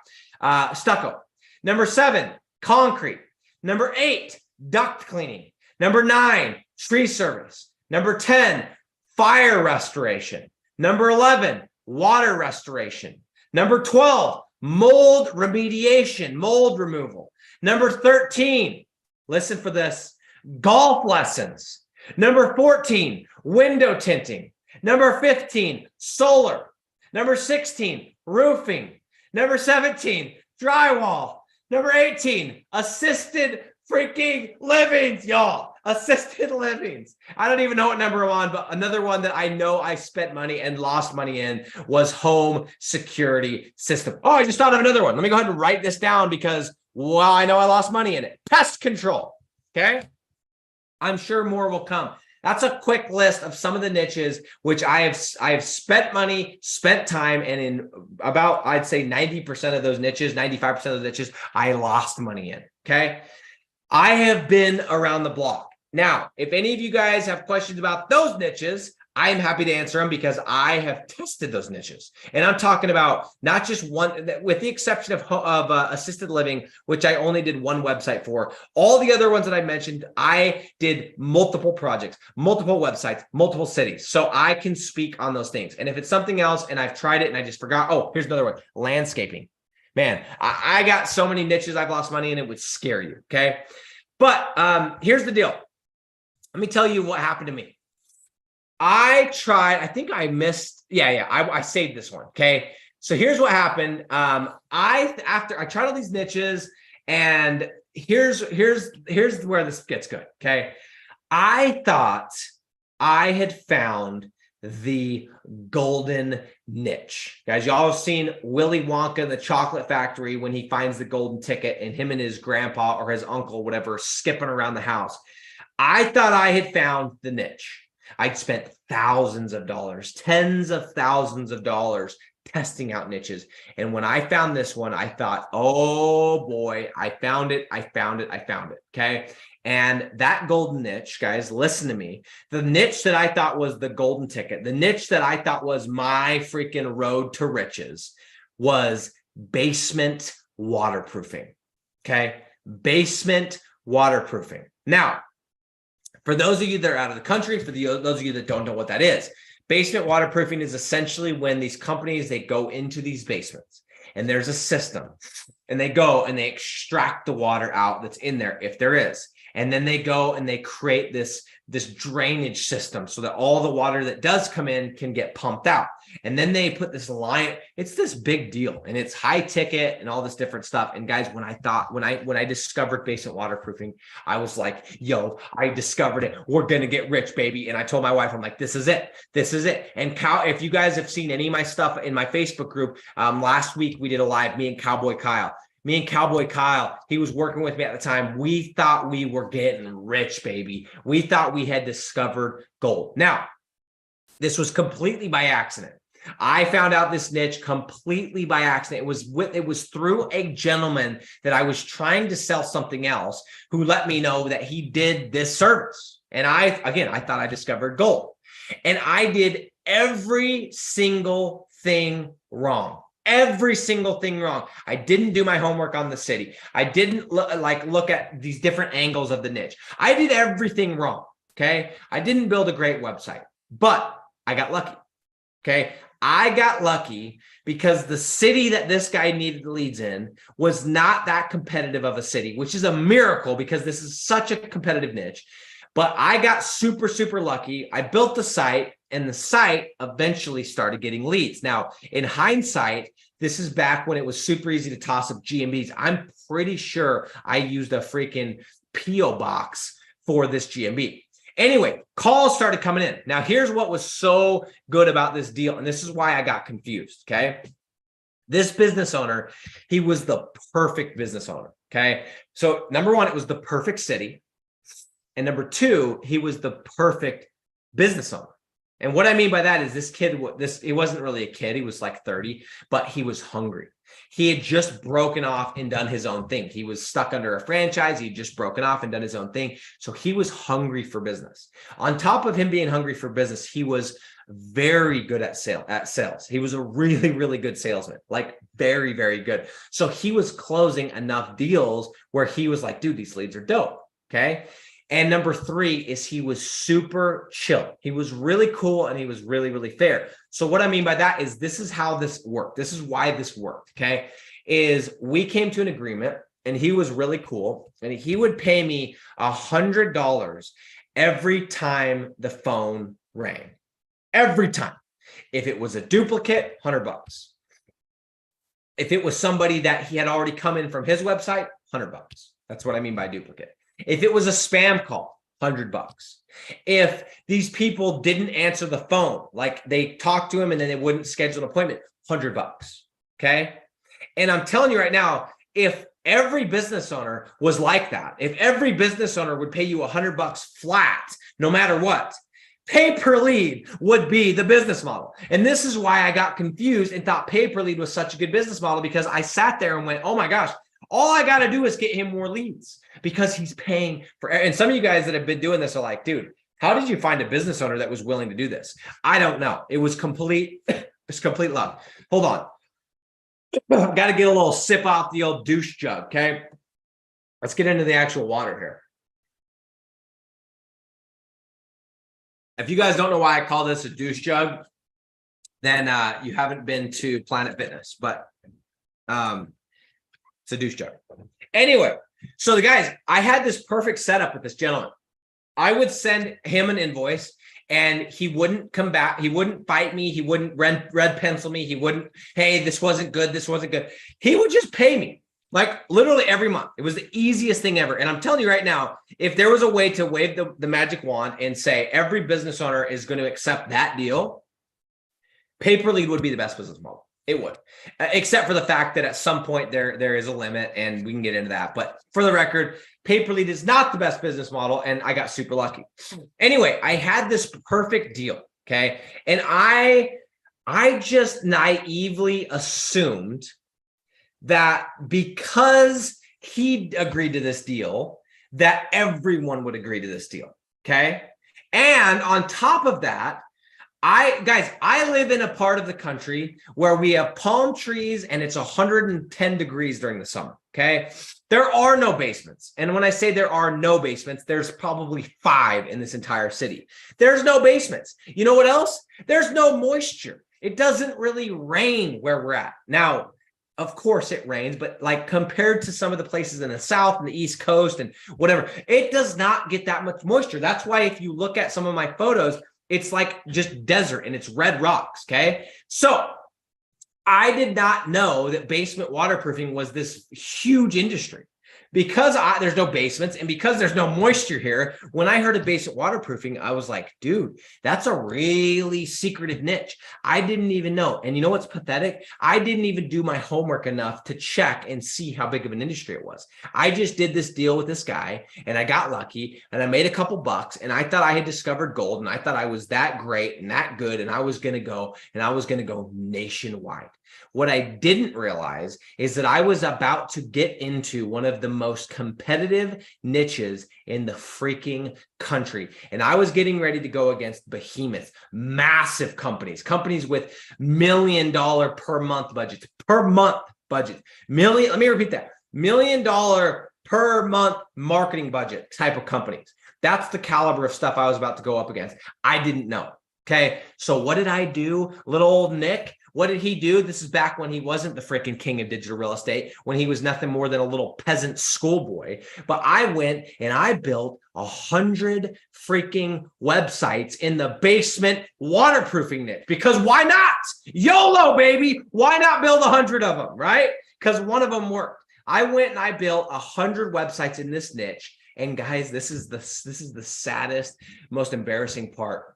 Stucco. Number seven, concrete. Number eight, duct cleaning. Number nine, tree service. Number 10, fire restoration. Number 11, water restoration. Number 12, mold remediation, mold removal. Number 13, listen for this, golf lessons. Number 14, window tinting. Number 15, solar. Number 16, roofing. Number 17, drywall. Number 18, assisted freaking livings, y'all. Assisted livings. I don't even know what number I'm on, but another one that I know I spent money and lost money in was home security system. Oh, I just thought of another one. Let me go ahead and write this down because, well, I know I lost money in it. Pest control. Okay. I'm sure more will come. That's a quick list of some of the niches which I have spent money, spent time, and in about, I'd say 90% of those niches, 95% of those niches, I lost money in. Okay. I have been around the block. Now, if any of you guys have questions about those niches, I am happy to answer them because I have tested those niches. And I'm talking about not just one, with the exception of assisted living, which I only did one website for. All the other ones that I mentioned, I did multiple projects, multiple websites, multiple cities. So I can speak on those things. And if it's something else and I've tried it and I just forgot, oh, here's another one, landscaping. Man, I got so many niches I've lost money in, it would scare you, okay? But here's the deal. Let me tell you what happened to me. I tried, I think I missed, I saved this one, okay? So here's what happened. After I tried all these niches, and here's where this gets good, okay? I thought I had found the golden niche. Guys, y'all have seen Willy Wonka in the Chocolate Factory when he finds the golden ticket and him and his grandpa or his uncle, whatever, skipping around the house. I thought I had found the niche. I'd spent thousands of dollars, tens of thousands of dollars testing out niches. And when I found this one, I thought, oh boy, I found it. Okay. And that golden niche, guys, listen to me. The niche that I thought was the golden ticket, the niche that I thought was my freaking road to riches was basement waterproofing. Okay. Basement waterproofing. Now, for those of you that are out of the country, for those of you that don't know what that is, basement waterproofing is essentially when these companies, they go into these basements and there's a system and they go and they extract the water out that's in there if there is. And then they go and they create this drainage system so that all the water that does come in can get pumped out. And then they put this line. It's this big deal, and it's high ticket and all this different stuff. And guys, when I discovered basement waterproofing, I was like, yo, I discovered it. We're going to get rich, baby. And I told my wife, I'm like, this is it. This is it. And if you guys have seen any of my stuff in my Facebook group, last week we did a live, me and Cowboy Kyle, he was working with me at the time. We thought we were getting rich, baby. We thought we had discovered gold. Now, this was completely by accident. I found out this niche completely by accident. It was through a gentleman that I was trying to sell something else, who let me know that he did this service. And I thought I discovered gold. And I did every single thing wrong. Every single thing wrong. I didn't do my homework on the city. I didn't look at these different angles of the niche. I did everything wrong. Okay. I didn't build a great website, but I got lucky. Okay. I got lucky because the city that this guy needed leads in was not that competitive of a city, which is a miracle because this is such a competitive niche. But I got super, super lucky. I built the site, and the site eventually started getting leads. Now, in hindsight, this is back when it was super easy to toss up GMBs. I'm pretty sure I used a freaking PO box for this GMB. Anyway, calls started coming in. Now, here's what was so good about this deal, and this is why I got confused, okay? This business owner, he was the perfect business owner, okay? So number one, it was the perfect city. And number two, he was the perfect business owner. And what I mean by that is this kid, he wasn't really a kid. He was like 30, but he was hungry. He had just broken off and done his own thing. He was stuck under a franchise. He'd just broken off and done his own thing. So he was hungry for business. On top of him being hungry for business, he was very good at sales. He was a really, really good salesman, like very, very good. So he was closing enough deals where he was like, dude, these leads are dope. Okay. And number three is he was super chill. He was really cool and he was really, really fair. So what I mean by that is this is how this worked. This is why this worked, okay? Is we came to an agreement and he was really cool and he would pay me $100 every time the phone rang. Every time. If it was a duplicate, $100. If it was somebody that he had already come in from his website, $100. That's what I mean by duplicate. If it was a spam call, $100. If these people didn't answer the phone, like they talked to him and then they wouldn't schedule an appointment, $100. Okay. And I'm telling you right now, if every business owner was like that, if every business owner would pay you $100 flat, no matter what, pay per lead would be the business model. And this is why I got confused and thought pay per lead was such a good business model, because I sat there and went, oh my gosh, all I got to do is get him more leads because he's paying for. And some of you guys that have been doing this are like, dude, how did you find a business owner that was willing to do this? I don't know. It was complete luck. Hold on. Got to get a little sip off the old douche jug. Okay. Let's get into the actual water here. If you guys don't know why I call this a douche jug, then you haven't been to Planet Fitness, but it's a douche jug. Anyway, so the guys, I had this perfect setup with this gentleman. I would send him an invoice and he wouldn't come back. He wouldn't fight me. He wouldn't red pencil me. He wouldn't, hey, this wasn't good. This wasn't good. He would just pay me like literally every month. It was the easiest thing ever. And I'm telling you right now, if there was a way to wave the magic wand and say every business owner is going to accept that deal, pay per lead would be the best business model. It would, except for the fact that at some point there is a limit and we can get into that. But for the record, pay per lead is not the best business model. And I got super lucky. Anyway, I had this perfect deal. Okay. And I just naively assumed that because he agreed to this deal, that everyone would agree to this deal. Okay. And on top of that, I live in a part of the country where we have palm trees and it's 110 degrees during the summer. Okay. There are no basements. And when I say there are no basements, there's probably 5 in this entire city. There's no basements. You know what else? There's no moisture. It doesn't really rain where we're at. Now, of course it rains, but like compared to some of the places in the South and the East Coast and whatever, it does not get that much moisture. That's why if you look at some of my photos, it's like just desert and it's red rocks. Okay. So I did not know that basement waterproofing was this huge industry. Because there's no basements and because there's no moisture here, when I heard of basement waterproofing, I was like, dude, that's a really secretive niche. I didn't even know. And you know what's pathetic? I didn't even do my homework enough to check and see how big of an industry it was. I just did this deal with this guy and I got lucky and I made a couple bucks and I thought I had discovered gold and I thought I was that great and that good and I was going to go nationwide. What I didn't realize is that I was about to get into one of the most competitive niches in the freaking country. And I was getting ready to go against behemoths, massive companies with $1 million per month budgets, let me repeat that, $1 million per month marketing budget type of companies. That's the caliber of stuff I was about to go up against. I didn't know. Okay. So what did I do? Little old Nick. What did he do? This is back when he wasn't the freaking king of digital real estate, when he was nothing more than a little peasant schoolboy. But I went and I built 100 freaking websites in the basement waterproofing niche. Because why not? YOLO, baby. Why not build 100 of them, right? Because one of them worked. I went and I built 100 websites in this niche. And guys, this is the saddest, most embarrassing part.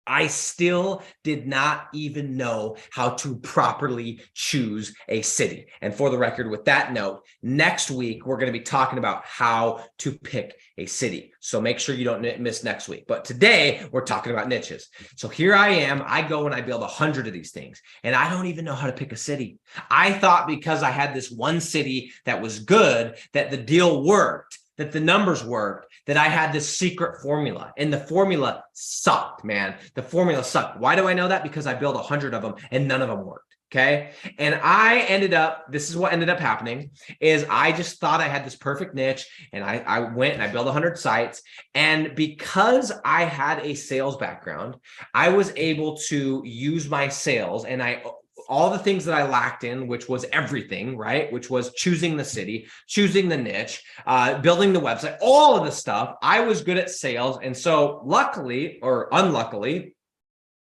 I still did not even know how to properly choose a city. And for the record, with that note, next week, we're going to be talking about how to pick a city. So make sure you don't miss next week. But today we're talking about niches. So here I am, I go and I build 100 of these things and I don't even know how to pick a city. I thought because I had this one city that was good, that the deal worked, that the numbers worked, that I had this secret formula, and the formula sucked, man. The formula sucked. Why do I know that? Because I built 100 of them and none of them worked. Okay. And this is what ended up happening is I just thought I had this perfect niche and I went and I built 100 sites. And because I had a sales background, I was able to use my sales and all the things that I lacked in, which was everything, right? Which was choosing the city, choosing the niche, building the website, all of the stuff. I was good at sales. And so luckily or unluckily,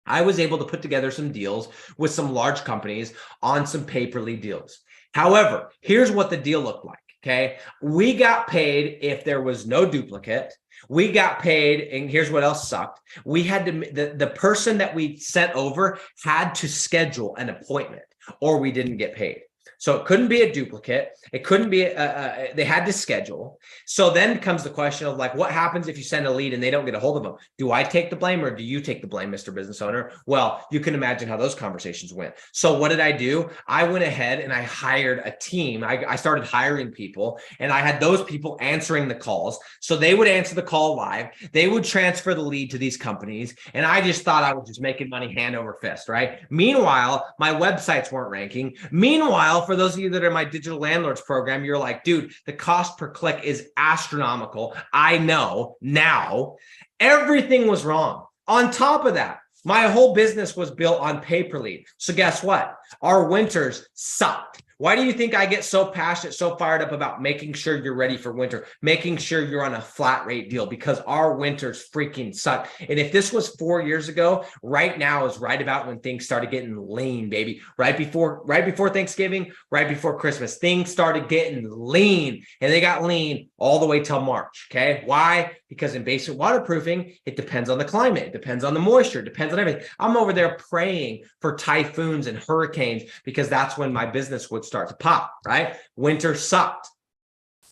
I was able to put together some deals with some large companies on some pay-per-lead deals. However, here's what the deal looked like. Okay. We got paid if there was no duplicate. We got paid, and here's what else sucked. We had to, the person that we sent over had to schedule an appointment or we didn't get paid. So it couldn't be a duplicate. It couldn't be, they had to schedule. So then comes the question of like, what happens if you send a lead and they don't get a hold of them? Do I take the blame or do you take the blame, Mr. Business Owner? Well, you can imagine how those conversations went. So what did I do? I went ahead and I hired a team. I started hiring people and I had those people answering the calls. So they would answer the call live. They would transfer the lead to these companies. And I just thought I was just making money hand over fist, right? Meanwhile, my websites weren't ranking. Meanwhile, for those of you that are in my digital landlords program, you're like, dude, the cost per click is astronomical. I know now. Everything was wrong. On top of that, my whole business was built on pay-per-lead. So guess what? Our winters sucked. Why do you think I get so passionate, so fired up about making sure you're ready for winter, making sure you're on a flat rate deal? Because our winters freaking suck. And if this was 4 years ago, right now is right about when things started getting lean, baby. Right before Thanksgiving, right before Christmas, things started getting lean, and they got lean all the way till March. Okay. Why? Because in basement waterproofing, it depends on the climate. It depends on the moisture. It depends on everything. I'm over there praying for typhoons and hurricanes because that's when my business would start to pop, right? Winter sucked.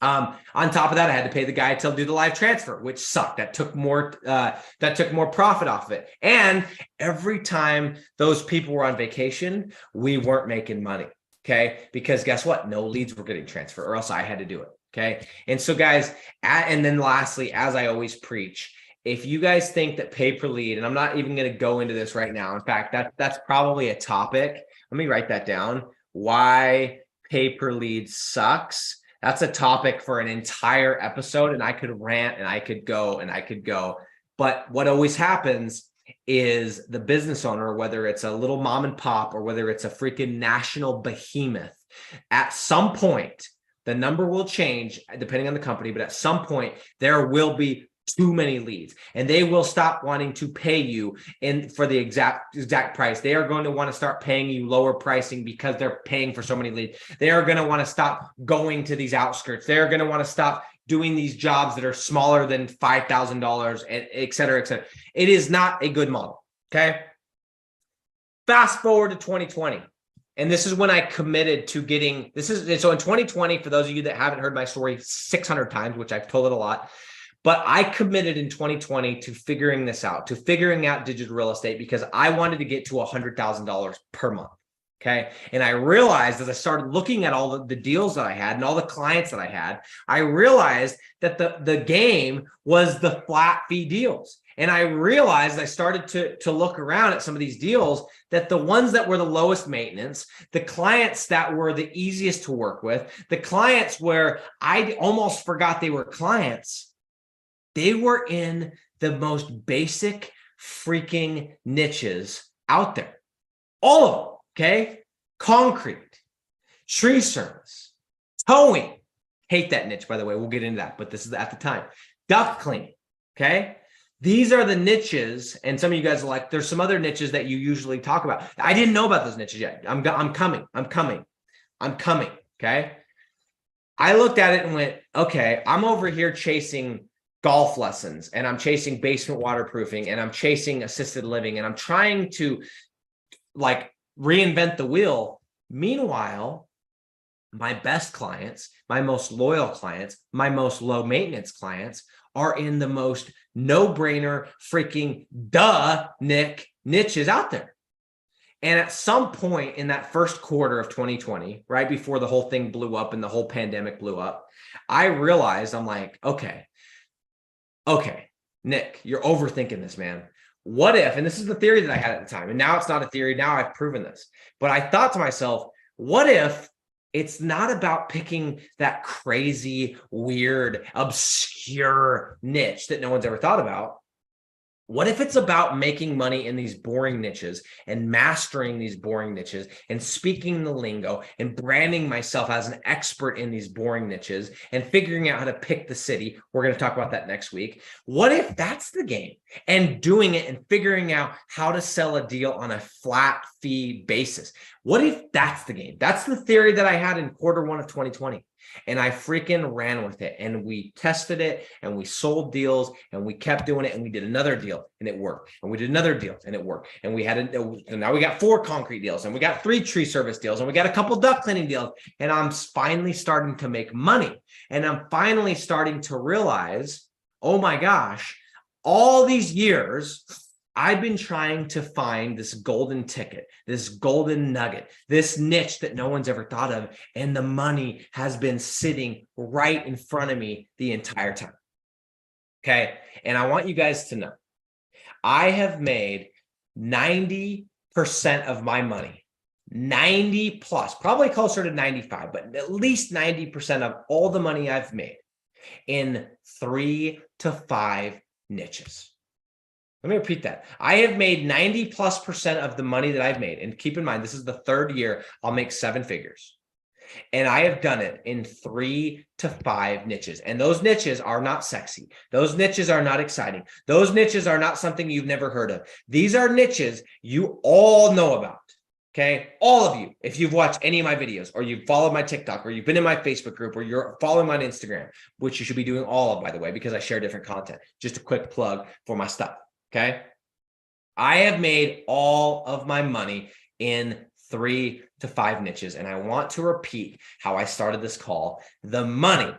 On top of that, I had to pay the guy to do the live transfer, which sucked. That took more profit off of it. And every time those people were on vacation, we weren't making money. Okay. Because guess what? No leads were getting transferred or else I had to do it. Okay. And so guys, and then lastly, as I always preach, if you guys think that pay-per-lead, and I'm not even going to go into this right now. In fact, that's probably a topic. Let me write that down. Why pay-per-lead sucks. That's a topic for an entire episode, and I could rant and I could go and I could go. But what always happens is the business owner, whether it's a little mom and pop or whether it's a freaking national behemoth, at some point, the number will change depending on the company, but at some point there will be too many leads and they will stop wanting to pay you for the exact price. They are going to want to start paying you lower pricing because they're paying for so many leads. They are going to want to stop going to these outskirts. They're going to want to stop doing these jobs that are smaller than $5,000, and et cetera, et cetera. It is not a good model. Okay. Fast forward to 2020. And this is when I committed to getting, so in 2020, for those of you that haven't heard my story 600 times, which I've told it a lot, but I committed in 2020 to figuring this out, to figuring out digital real estate, because I wanted to get to $100,000 per month. Okay. And I realized as I started looking at all the deals that I had and all the clients that I had, I realized that the game was the flat fee deals. And I realized, I started to look around at some of these deals, that the ones that were the lowest maintenance, the clients that were the easiest to work with, the clients where I almost forgot they were clients, they were in the most basic freaking niches out there. All of them. Okay. Concrete, tree service, towing. Hate that niche, by the way. We'll get into that, but this is at the time. Duct cleaning. Okay. These are the niches. And some of you guys are like, there's some other niches that you usually talk about. I didn't know about those niches yet. I'm coming. Okay. I looked at it and went, okay, I'm over here chasing golf lessons and I'm chasing basement waterproofing and I'm chasing assisted living and I'm trying to reinvent the wheel. Meanwhile, my best clients, my most loyal clients, my most low maintenance clients are in the most no-brainer freaking niches out there. And at some point in that first quarter of 2020, right before the whole thing blew up and the whole pandemic blew up, I realized, I'm like, okay, Nick, you're overthinking this, man. What if, and this is the theory that I had at the time, and now it's not a theory, now I've proven this, but I thought to myself, what if it's not about picking that crazy, weird, obscure niche that no one's ever thought about? What if it's about making money in these boring niches and mastering these boring niches and speaking the lingo and branding myself as an expert in these boring niches and figuring out how to pick the city? We're going to talk about that next week. What if that's the game, and doing it and figuring out how to sell a deal on a flat fee basis? What if that's the game? That's the theory that I had in Q1 of 2020. And I freaking ran with it, and we tested it and we sold deals and we kept doing it, and we did another deal and it worked, and we did another deal and it worked, and we had and now we got 4 concrete deals and we got 3 tree service deals and we got a couple duct cleaning deals, and I'm finally starting to make money, and I'm finally starting to realize, oh my gosh, all these years I've been trying to find this golden ticket, this golden nugget, this niche that no one's ever thought of. And the money has been sitting right in front of me the entire time. Okay. And I want you guys to know, I have made 90% of my money, 90 plus, probably closer to 95, but at least 90% of all the money I've made in 3 to 5 niches. Let me repeat that. I have made 90+% of the money that I've made. And keep in mind, this is the 3rd year I'll make 7 figures. And I have done it in 3 to 5 niches. And those niches are not sexy. Those niches are not exciting. Those niches are not something you've never heard of. These are niches you all know about. Okay. All of you, if you've watched any of my videos, or you've followed my TikTok, or you've been in my Facebook group, or you're following my Instagram, which you should be doing all of, by the way, because I share different content. Just a quick plug for my stuff. Okay. I have made all of my money in 3 to 5 niches. And I want to repeat how I started this call. The money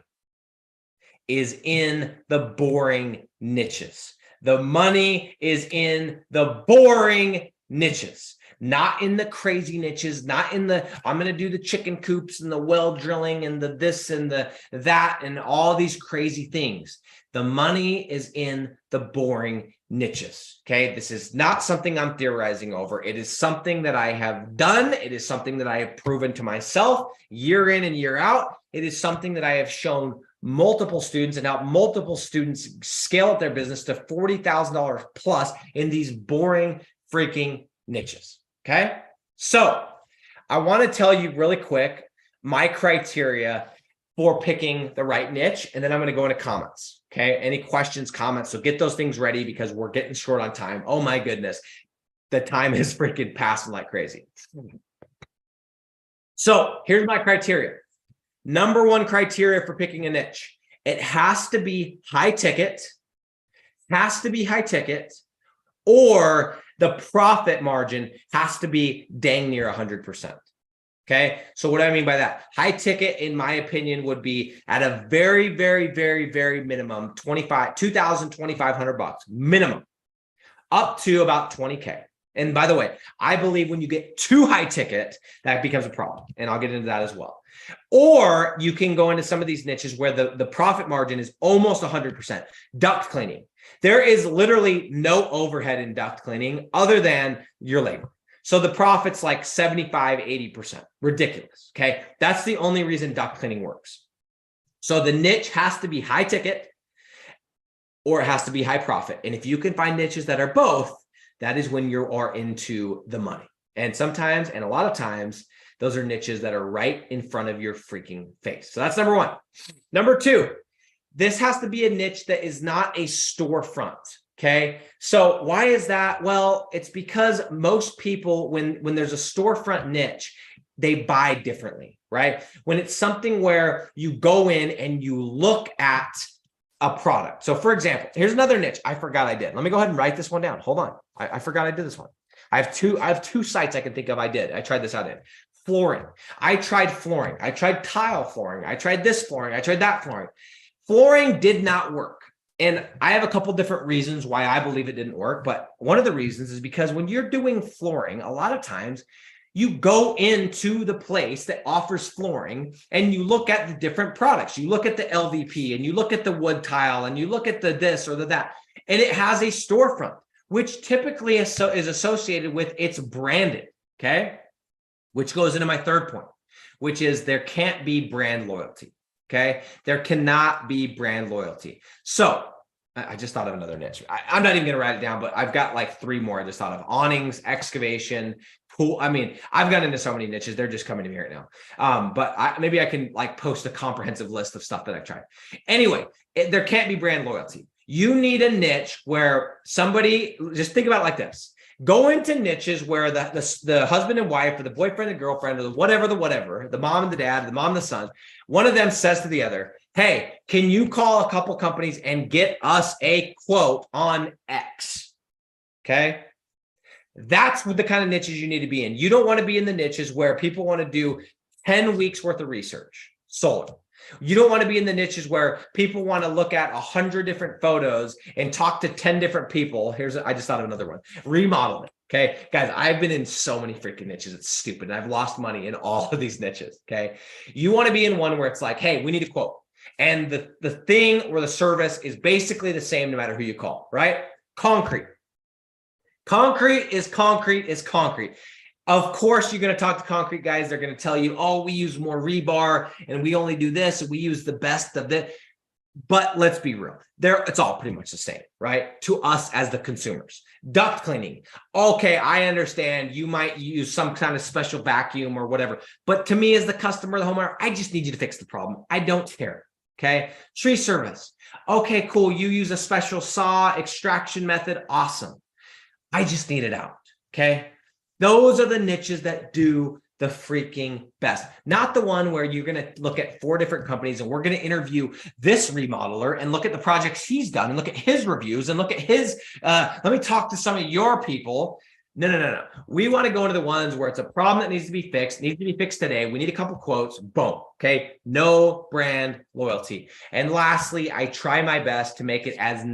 is in the boring niches. The money is in the boring niches, not in the crazy niches, not in the, I'm going to do the chicken coops and the well drilling and the this and the that and all these crazy things. The money is in the boring niches. Okay. This is not something I'm theorizing over. It is something that I have done. It is something that I have proven to myself year in and year out. It is something that I have shown multiple students and help multiple students scale up their business to $40,000 plus in these boring freaking niches. Okay. So I want to tell you really quick my criteria for picking the right niche. And then I'm going to go into comments. Okay. Any questions, comments. So get those things ready because we're getting short on time. Oh my goodness. The time is freaking passing like crazy. So here's my criteria. Number one criteria for picking a niche. It has to be high ticket, or the profit margin has to be dang near 100%. Okay. So what do I mean by that? High ticket, in my opinion, would be at a very, very, very, very minimum, $2,500 minimum, up to about 20K. And by the way, I believe when you get too high ticket, that becomes a problem. And I'll get into that as well. Or you can go into some of these niches where the profit margin is almost 100%. Duct cleaning. There is literally no overhead in duct cleaning other than your labor. So the profit's like 75, 80%. Ridiculous. Okay. That's the only reason duct cleaning works. So the niche has to be high ticket or it has to be high profit. And if you can find niches that are both, that is when you are into the money. And sometimes, and a lot of times, those are niches that are right in front of your freaking face. So that's number one. Number two, this has to be a niche that is not a storefront. Okay. So why is that? Well, it's because most people, when there's a storefront niche, they buy differently, right? When it's something where you go in and you look at a product. So for example, here's another niche I forgot I did. Let me go ahead and write this one down. Hold on. I forgot I did this one. I have two sites I can think of. I tried this out in flooring. I tried flooring. I tried tile flooring. I tried this flooring. I tried that flooring. Flooring did not work. And I have a couple different reasons why I believe it didn't work. But one of the reasons is because when you're doing flooring, a lot of times you go into the place that offers flooring and you look at the different products. You look at the LVP and you look at the wood tile and you look at the this or the that, and it has a storefront, which typically is associated with it's branded. Okay. Which goes into my third point, which is there can't be brand loyalty. Okay. There cannot be brand loyalty. So I just thought of another niche. I'm not even going to write it down, but I've got like three more I just thought of: awnings, excavation, pool. I mean, I've got into so many niches. They're just coming to me right now. But maybe I can like post a comprehensive list of stuff that I've tried. Anyway, there can't be brand loyalty. You need a niche where somebody, just think about it like this. Go into niches where the husband and wife, or the boyfriend and girlfriend, or the whatever, the mom and the dad, the mom and the son, one of them says to the other, hey, can you call a couple companies and get us a quote on X? Okay. That's the kind of niches you need to be in. You don't want to be in the niches where people want to do 10 weeks worth of research, solar. You don't want to be in the niches where people want to look at 100 different photos and talk to 10 different people. I just thought of another one: remodeling. Okay, guys, I've been in so many freaking niches. It's stupid. And I've lost money in all of these niches. Okay. You want to be in one where it's like, hey, we need a quote. And the thing or the service is basically the same no matter who you call, right? Concrete. Concrete is concrete is concrete. Of course, you're going to talk to concrete guys. They're going to tell you, oh, we use more rebar and we only do this and we use the best of this. But let's be real. It's all pretty much the same, right? To us as the consumers. Duct cleaning. Okay, I understand you might use some kind of special vacuum or whatever. But to me as the customer, the homeowner, I just need you to fix the problem. I don't care. Okay. Tree service. Okay, cool. You use a special saw extraction method. Awesome. I just need it out. Okay. Those are the niches that do the freaking best. Not the one where you're going to look at 4 different companies and we're going to interview this remodeler and look at the projects he's done and look at his reviews and look at his, let me talk to some of your people. No. We want to go into the ones where it's a problem that needs to be fixed, today. We need a couple quotes. Boom. Okay. No brand loyalty. And lastly, I try my best to make it as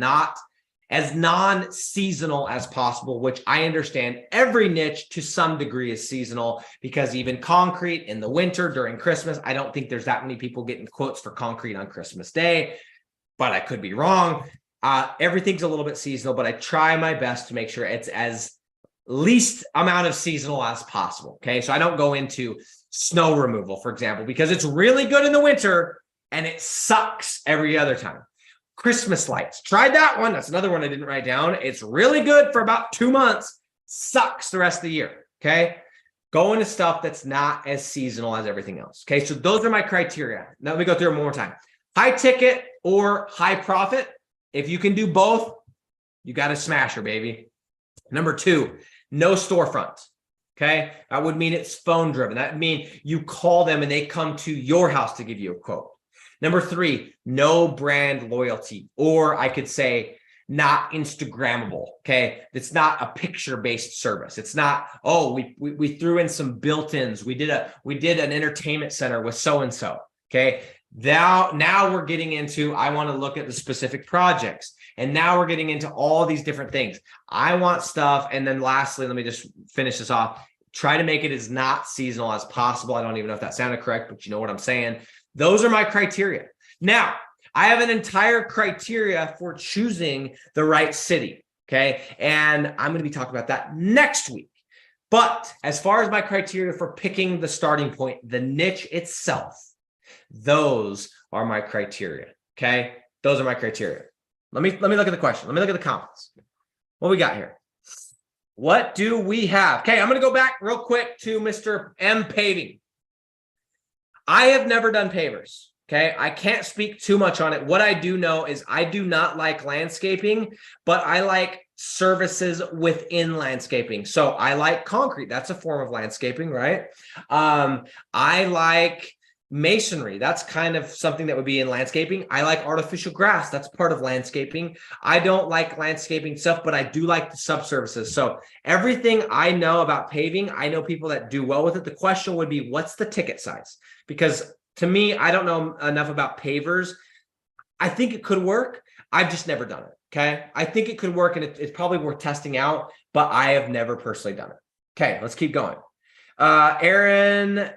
non-seasonal as possible, which I understand every niche to some degree is seasonal, because even concrete in the winter during Christmas, I don't think there's that many people getting quotes for concrete on Christmas Day, but I could be wrong. Everything's a little bit seasonal, but I try my best to make sure it's as least amount of seasonal as possible. Okay. So I don't go into snow removal, for example, because it's really good in the winter, and it sucks every other time. Christmas lights. Tried that one. That's another one I didn't write down. It's really good for about 2 months. Sucks the rest of the year. Okay. Go into stuff that's not as seasonal as everything else. Okay. So those are my criteria. Now let me go through them one more time. High ticket or high profit. If you can do both, you got to smash her, baby. Number 2, no storefront. Okay. That would mean it's phone driven. That would mean you call them and they come to your house to give you a quote. Number 3, no brand loyalty, or I could say not Instagrammable. Okay. It's not a picture-based service. It's not, oh, we threw in some built-ins. We did an entertainment center with so-and-so. Okay. Now we're getting into, I want to look at the specific projects. And now we're getting into all these different things. I want stuff. And then lastly, let me just finish this off. Try to make it as not seasonal as possible. I don't even know if that sounded correct, but you know what I'm saying. Those are my criteria. Now, I have an entire criteria for choosing the right city. Okay. And I'm going to be talking about that next week. But as far as my criteria for picking the starting point, the niche itself, those are my criteria. Okay. Those are my criteria. Let me look at the question. Let me look at the comments. What we got here? What do we have? Okay. I'm going to go back real quick to Mr. M Paving. I have never done pavers. Okay. I can't speak too much on it. What I do know is I do not like landscaping, but I like services within landscaping. So I like concrete. That's a form of landscaping, right? I like masonry. That's kind of something that would be in landscaping. I like artificial grass. That's part of landscaping. I don't like landscaping stuff, but I do like the subservices. So everything I know about paving, I know people that do well with it. The question would be, what's the ticket size? Because to me, I don't know enough about pavers. I think it could work. I've just never done it. Okay. I think it could work and it's probably worth testing out, but I have never personally done it. Okay. Let's keep going. Aaron.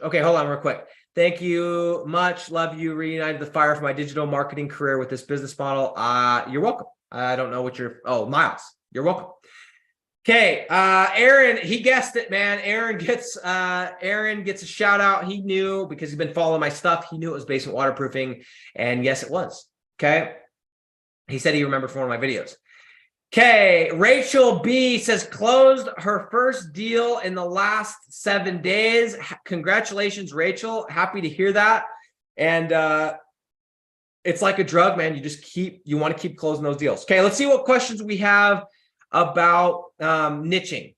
Okay. Hold on real quick. Thank you much. Love you. Reunited the fire for my digital marketing career with this business model. You're welcome. I don't know what Miles, you're welcome. Okay, Aaron, he guessed it, man. Aaron gets a shout out. He knew because he's been following my stuff. He knew it was basement waterproofing, and yes, it was. Okay, he said he remembered from one of my videos. Okay, Rachel B says closed her first deal in the last 7 days. Congratulations, Rachel. Happy to hear that. And it's like a drug, man. You want to keep closing those deals. Okay, let's see what questions we have about niching.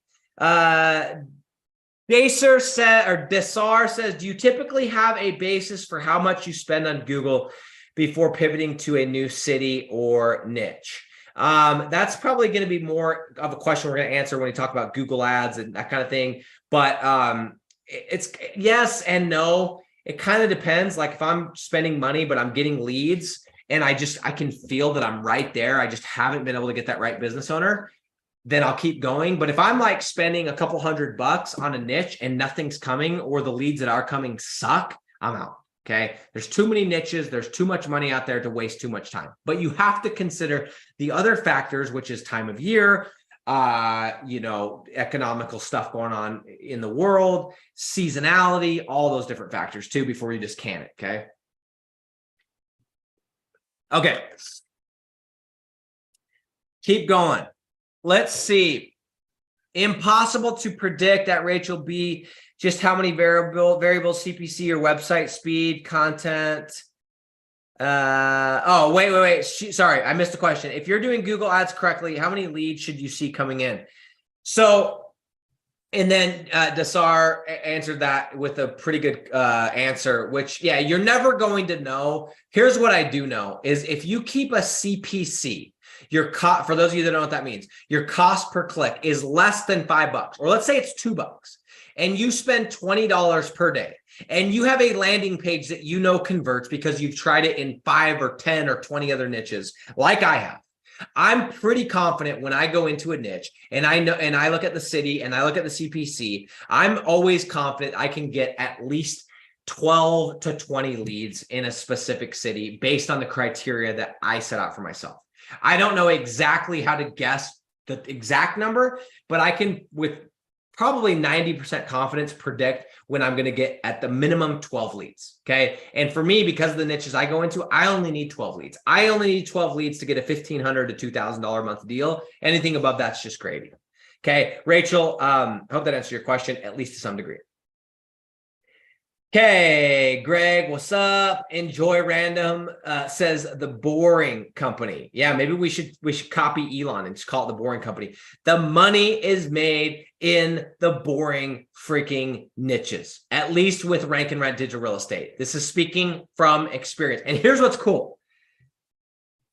Desar says, do you typically have a basis for how much you spend on Google before pivoting to a new city or niche? That's probably going to be more of a question we're going to answer when we talk about Google ads and that kind of thing. But it's yes and no. It kind of depends. Like if I'm spending money, but I'm getting leads and I can feel that I'm right there. I just haven't been able to get that right business owner. Then I'll keep going. But if I'm like spending a couple $100 on a niche and nothing's coming, or the leads that are coming suck, I'm out. Okay. There's too many niches. There's too much money out there to waste too much time, but you have to consider the other factors, which is time of year, economical stuff going on in the world, seasonality, all those different factors too, before you just can it. Okay. Okay. Keep going. Let's see. Impossible to predict at Rachel B. Just how many variables CPC or website speed, content. Wait. Sorry, I missed the question. If you're doing Google ads correctly, how many leads should you see coming in? So, and then Desar answered that with a pretty good answer, which, yeah, you're never going to know. Here's what I do know is if you keep a CPC, for those of you that don't know what that means, your cost per click is less than $5, or let's say it's $2, and you spend $20 per day, and you have a landing page that converts because you've tried it in 5 or 10 or 20 other niches, like I have. I'm pretty confident when I go into a niche and I look at the city and I look at the CPC, I'm always confident I can get at least 12 to 20 leads in a specific city based on the criteria that I set out for myself. I don't know exactly how to guess the exact number, but I can, with probably 90% confidence predict when I'm going to get at the minimum 12 leads. Okay. And for me, because of the niches I go into, I only need 12 leads. I only need 12 leads to get a $1,500 to $2,000 a month deal. Anything above that's just gravy. Okay. Rachel, hope that answers your question, at least to some degree. Okay, Greg, what's up? Enjoy Random says the Boring Company. Yeah, maybe we should copy Elon and just call it the Boring Company. The money is made in the boring freaking niches, at least with rank and rent digital real estate. This is speaking from experience. And here's what's cool.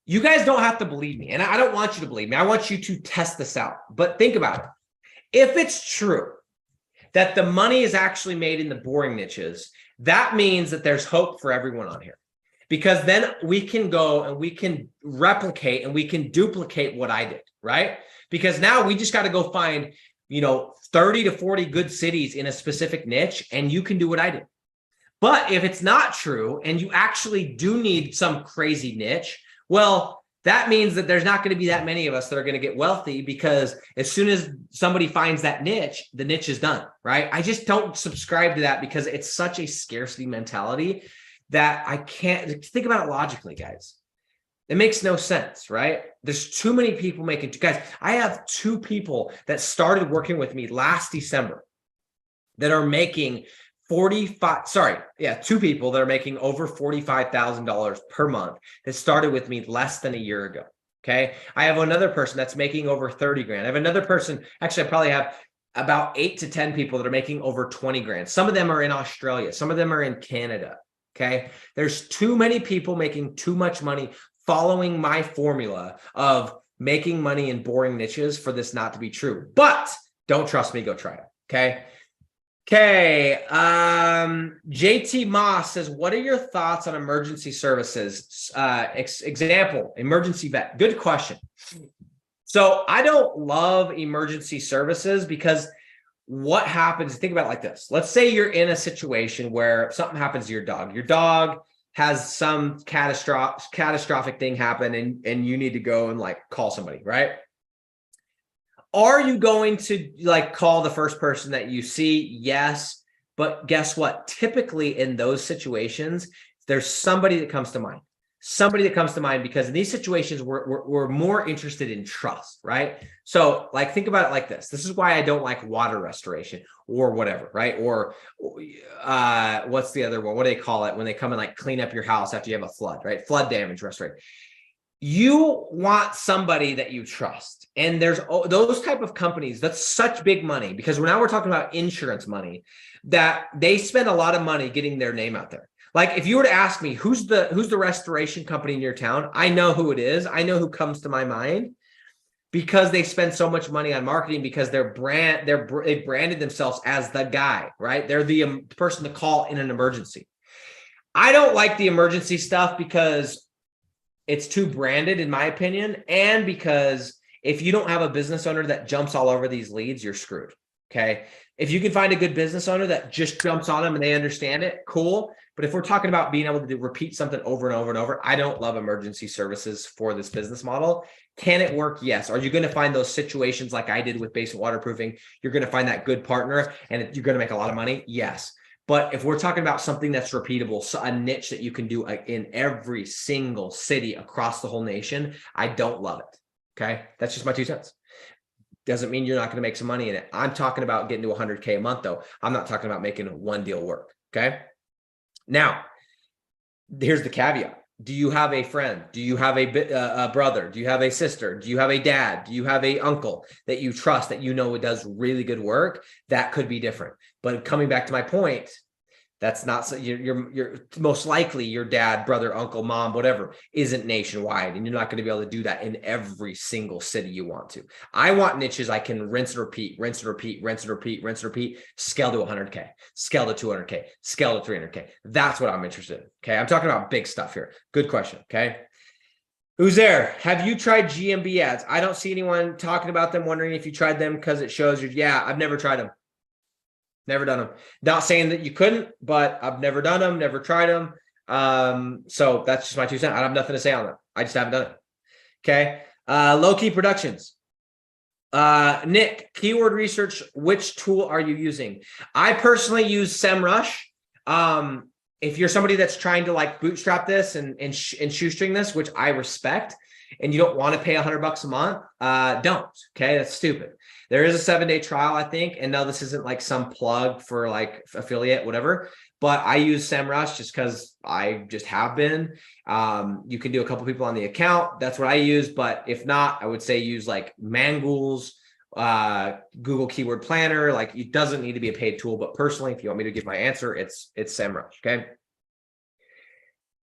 You guys don't have to believe me, and I don't want you to believe me. I want you to test this out. But think about it. If it's true that the money is actually made in the boring niches, that means that there's hope for everyone on here. Because then we can go and we can replicate and we can duplicate what I did, right? Because now we just got to go find, 30 to 40 good cities in a specific niche, and you can do what I did. But if it's not true and you actually do need some crazy niche, well, that means that there's not going to be that many of us that are going to get wealthy, because as soon as somebody finds that niche, the niche is done, right? I just don't subscribe to that, because it's such a scarcity mentality that I can't think about it logically, guys. It makes no sense, right? There's too many people making, guys, I have 2 people that started working with me last December that are making 2 people that are making over $45,000 per month that started with me less than a year ago. Okay. I have another person that's making over 30 grand. I have another person, actually, I probably have about 8 to 10 people that are making over 20 grand. Some of them are in Australia. Some of them are in Canada. Okay. There's too many people making too much money following my formula of making money in boring niches for this not to be true. But don't trust me, go try it. Okay. Okay, JT Moss says, what are your thoughts on emergency services? Example, emergency vet. Good question. So I don't love emergency services, because what happens, think about it like this. Let's say you're in a situation where something happens to your dog. Your dog has some catastrophic thing happen, and you need to go and call somebody, right? Are you going to call the first person that you see? Yes. But guess what? Typically in those situations, there's somebody that comes to mind. Because in these situations, we're more interested in trust, right? So think about it like this. This is why I don't like water restoration or whatever, right? Or what's the other one? What do they call it when they come and clean up your house after you have a flood, right? Flood damage restoration. You want somebody that you trust. And there's those type of companies, that's such big money, because now we're talking about insurance money, that they spend a lot of money getting their name out there. If you were to ask me, who's the restoration company in your town? I know who it is. I know who comes to my mind, because they spend so much money on marketing, because they branded themselves as the guy, right? They're the person to call in an emergency. I don't like the emergency stuff because it's too branded, in my opinion, and because if you don't have a business owner that jumps all over these leads, you're screwed. Okay. If you can find a good business owner that just jumps on them and they understand it, cool. But if we're talking about being able to repeat something over and over and over, I don't love emergency services for this business model. Can it work? Yes. Are you going to find those situations like I did with basement waterproofing? You're going to find that good partner and you're going to make a lot of money? Yes. But if we're talking about something that's repeatable, so a niche that you can do in every single city across the whole nation, I don't love it. Okay. That's just my 2 cents. Doesn't mean you're not going to make some money in it. I'm talking about getting to 100K a month, though. I'm not talking about making one deal work. Okay. Now, here's the caveat. Do you have a friend? Do you have a brother? Do you have a sister? Do you have a dad? Do you have a uncle that you trust, that does really good work? That could be different. But coming back to my point, that's not so you're most likely your dad, brother, uncle, mom, whatever, isn't nationwide, and you're not going to be able to do that in every single city you want to. I want niches I can rinse and repeat, scale to 100K, scale to 200K, scale to 300K. That's what I'm interested in. Okay. I'm talking about big stuff here. Good question. Okay. Who's there? Have you tried GMB ads? I don't see anyone talking about them, wondering if you tried them because it shows you. Yeah, I've never tried them. Never done them. Not saying that you couldn't, but I've never done them, never tried them. So that's just my 2 cents. I have nothing to say on them. I just haven't done it. Okay. Low-key Productions. Nick, keyword research, which tool are you using? I personally use SEMrush. If you're somebody that's trying to like bootstrap this and shoestring this, which I respect, and you don't want to pay $100 a month, don't. Okay, that's stupid. There is a 7-day trial, I think, and no, this isn't like some plug for like affiliate, whatever. But I use SEMrush just because I just have been. You can do a couple people on the account. That's what I use. But if not, I would say use like Mangools, Google Keyword Planner. Like it doesn't need to be a paid tool. But personally, if you want me to give my answer, it's SEMrush. Okay.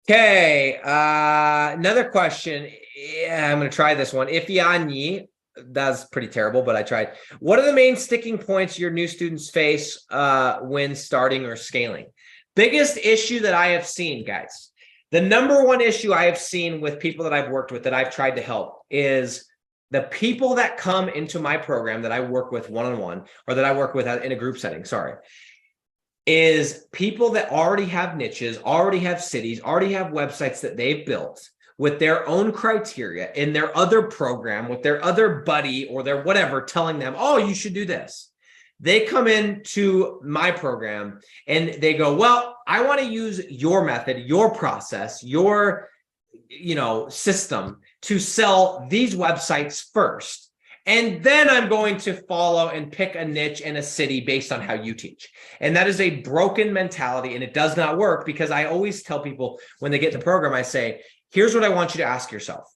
Okay. Another question. Yeah, I'm going to try this one. If Yanyi, that's pretty terrible, but I tried. What are the main sticking points your new students face when starting or scaling? Biggest issue that I have seen, guys, the number one issue I have seen with people that I've worked with that I've tried to help is the people that come into my program that I work with one-on-one or that I work with in a group setting, is people that already have niches, already have cities, already have websites that they've built with their own criteria in their other program, with their other buddy or their whatever telling them, oh, you should do this. They come into my program and they go, well, I want to use your method, your process, your, system to sell these websites first. And then I'm going to follow and pick a niche and a city based on how you teach. And that is a broken mentality and it does not work because I always tell people when they get in the program, I say, here's what I want you to ask yourself.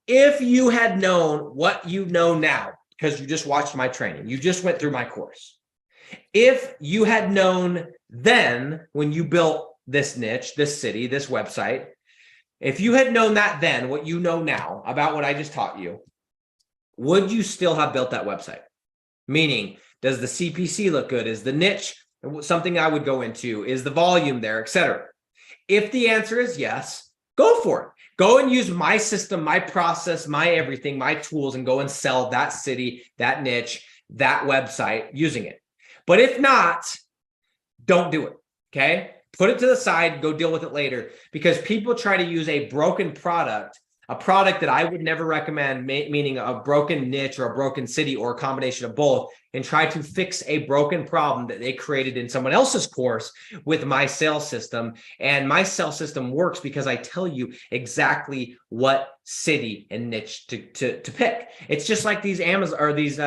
If you had known what you know now, because you just watched my training, you just went through my course. If you had known then when you built this niche, this city, this website, if you had known that then, what you know now about what I just taught you, would you still have built that website? Meaning, does the CPC look good? Is the niche something I would go into? Is the volume there, etc.? If the answer is yes, go for it. Go and use my system, my process, my everything, my tools, and go and sell that city, that niche, that website using it. But if not, don't do it, okay? Put it to the side, go deal with it later, because people try to use a broken product, a product that I would never recommend, meaning a broken niche or a broken city or a combination of both, and try to fix a broken problem that they created in someone else's course with my sales system. And my sales system works because I tell you exactly what city and niche to pick. It's just like these Amazon or these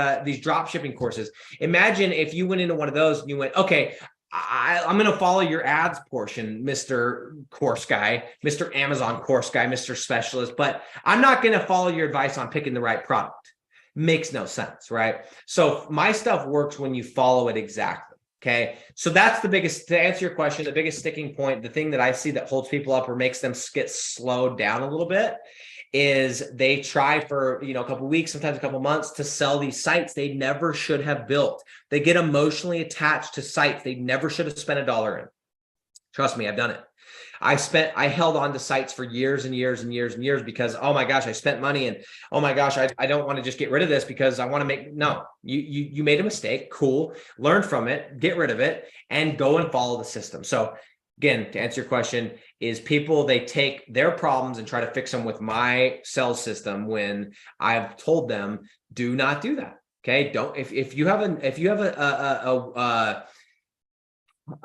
drop shipping courses. Imagine if you went into one of those and you went, okay, I'm going to follow your ads portion, Mr. Course Guy, Mr. Amazon Course Guy, Mr. Specialist, but I'm not going to follow your advice on picking the right product. Makes no sense, right? So my stuff works when you follow it exactly, okay? So that's the biggest, to answer your question, the biggest sticking point, the thing that I see that holds people up or makes them get slowed down a little bit is they try for, a couple of weeks, sometimes a couple of months to sell these sites they never should have built. They get emotionally attached to sites they never should have spent $1 in. Trust me, I've done it. I held on to sites for years and years and years and years because, oh my gosh, I spent money and oh my gosh, I don't want to just get rid of this because I want to make, no, you made a mistake. Cool. Learn from it, get rid of it and go and follow the system. So again, to answer your question is people, they take their problems and try to fix them with my sales system when I've told them, do not do that. Okay. Don't, if you have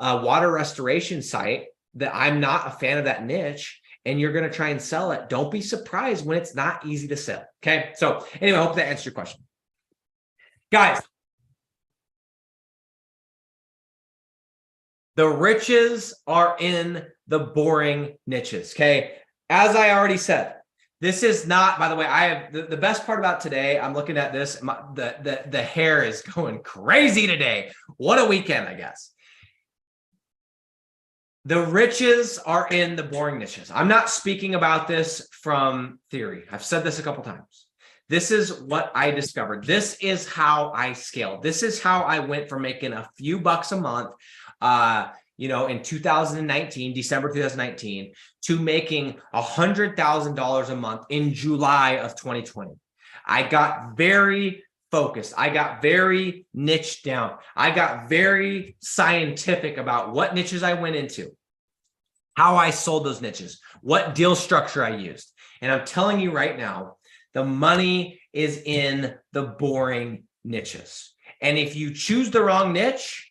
a water restoration site that I'm not a fan of that niche and you're going to try and sell it, don't be surprised when it's not easy to sell. Okay. So anyway, I hope that answers your question. Guys, the riches are in the boring niches. Okay. As I already said, this is not, by the way, I have the best part about today. I'm looking at this. The hair is going crazy today. What a weekend, I guess. The riches are in the boring niches. I'm not speaking about this from theory. I've said this a couple times. This is what I discovered. This is how I scaled. This is how I went from making a few bucks a month, in 2019, December 2019, to making $100,000 a month in July of 2020. I got very focused. I got very niche down. I got very scientific about what niches I went into, how I sold those niches, what deal structure I used. And I'm telling you right now, The money is in the boring niches. And if you choose the wrong niche,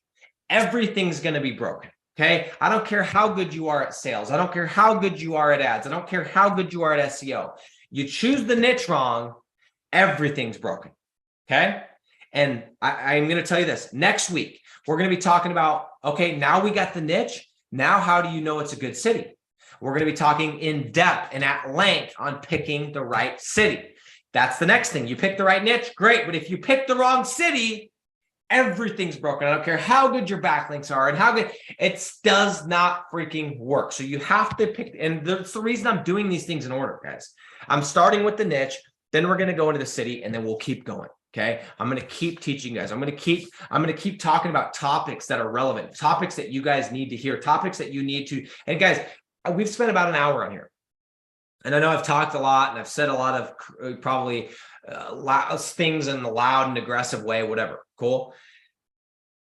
everything's going to be broken. Okay. I don't care how good you are at sales. I don't care how good you are at ads. I don't care how good you are at SEO. You choose the niche wrong, everything's broken. Okay. And I'm going to tell you this next week, we're going to be talking about, okay, now we got the niche. Now, how do you know it's a good city? We're going to be talking in depth and at length on picking the right city. That's the next thing. You pick the right niche, great. But if you pick the wrong city, everything's broken. I don't care how good your backlinks are and how good, it does not freaking work. So you have to pick, and that's the reason I'm doing these things in order, guys. I'm starting with the niche, then we're going to go into the city, and then we'll keep going. Okay. I'm going to keep teaching you guys. I'm going to keep talking about topics that are relevant, topics that you guys need to hear, topics that you need to, and guys, we've spent about an hour on here. And I know I've talked a lot and I've said a lot of probably things in a loud and aggressive way, whatever. Cool.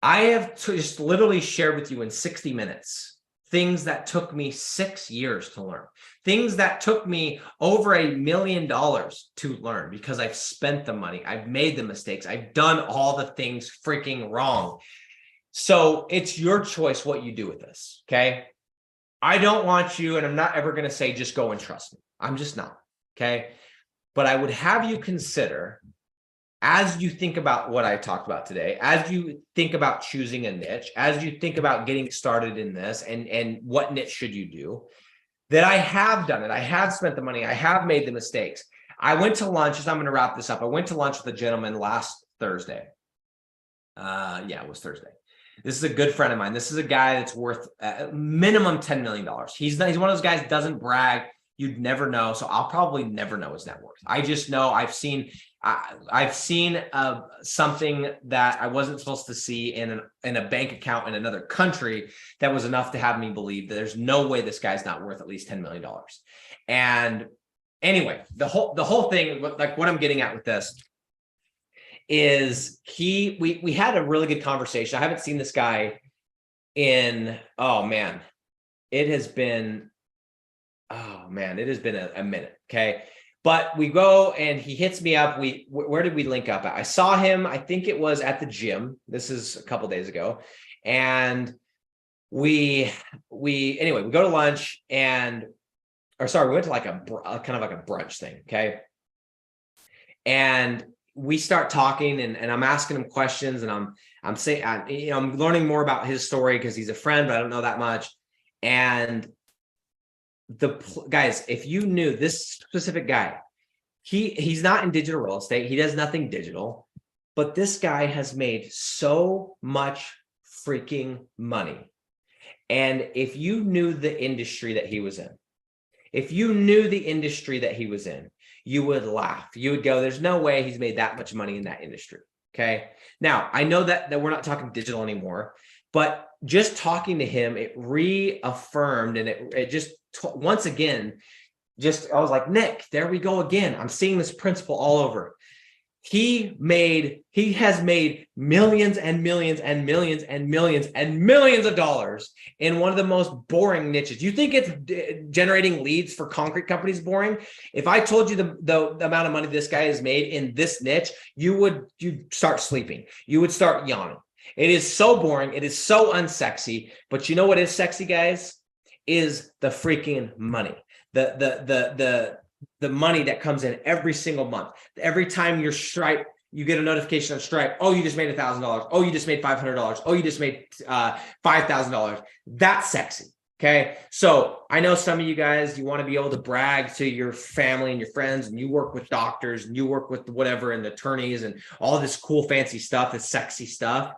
I have just literally shared with you in 60 minutes things that took me 6 years to learn, things that took me over $1 million to learn because I've spent the money. I've made the mistakes. I've done all the things freaking wrong. So it's your choice what you do with this. Okay. I don't want you, and I'm not ever going to say, just go and trust me. I'm just not. Okay. But I would have you consider, as you think about what I talked about today, as you think about choosing a niche, as you think about getting started in this and what niche should you do, that I have done it. I have spent the money. I have made the mistakes. I went to lunch, as I'm going to wrap this up. I went to lunch with a gentleman last Thursday. Yeah, it was Thursday. This is a good friend of mine. This is a guy that's worth minimum $10 million. He's one of those guys that doesn't brag. You'd never know. So I'll probably never know his net worth. I just know I've seen something that I wasn't supposed to see in a bank account in another country that was enough to have me believe that there's no way this guy's not worth at least $10 million. And anyway, the whole thing, like what I'm getting at with this is we had a really good conversation. I haven't seen this guy in, oh man, it has been a minute. Okay. But we go and he hits me up. Where did we link up at? I saw him, I think it was at the gym. This is a couple days ago. And we go to lunch we went to like a kind of like a brunch thing. Okay. And we start talking and I'm asking him questions and I'm saying, I'm learning more about his story because he's a friend, but I don't know that much. And guys, if you knew this specific guy, he's not in digital real estate. He does nothing digital, but this guy has made so much freaking money. And if you knew the industry that he was in, you would laugh. You would go, there's no way he's made that much money in that industry. Okay. Now I know that we're not talking digital anymore, but just talking to him, it reaffirmed and it just once again, I was like, Nick, there we go again. I'm seeing this principle all over. He has made millions and millions and millions and millions and millions of dollars in one of the most boring niches. You think it's generating leads for concrete companies boring? If I told you the amount of money this guy has made in this niche, you'd start sleeping. You would start yawning. It is so boring. It is so unsexy. But you know what is sexy, guys? Is the freaking money. The money that comes in every single month. Every time you're Stripe, you get a notification on Stripe. Oh, you just made $1,000. Oh, you just made $500. Oh, you just made $5,000. That's sexy. Okay. So I know some of you guys, you want to be able to brag to your family and your friends, and you work with doctors and you work with whatever and attorneys and all this cool, fancy stuff, this sexy stuff.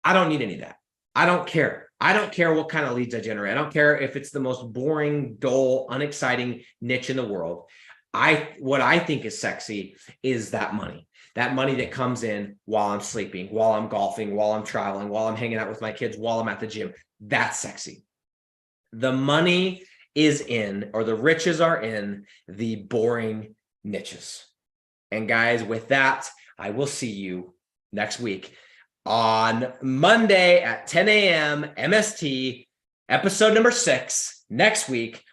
I don't need any of that. I don't care. I don't care what kind of leads I generate. I don't care if it's the most boring, dull, unexciting niche in the world. What I think is sexy is that money that comes in while I'm sleeping, while I'm golfing, while I'm traveling, while I'm hanging out with my kids, while I'm at the gym. That's sexy. The money is in, or the riches are in, the boring niches. And guys, with that, I will see you next week on Monday at 10 a.m. MST, episode number 6 next week.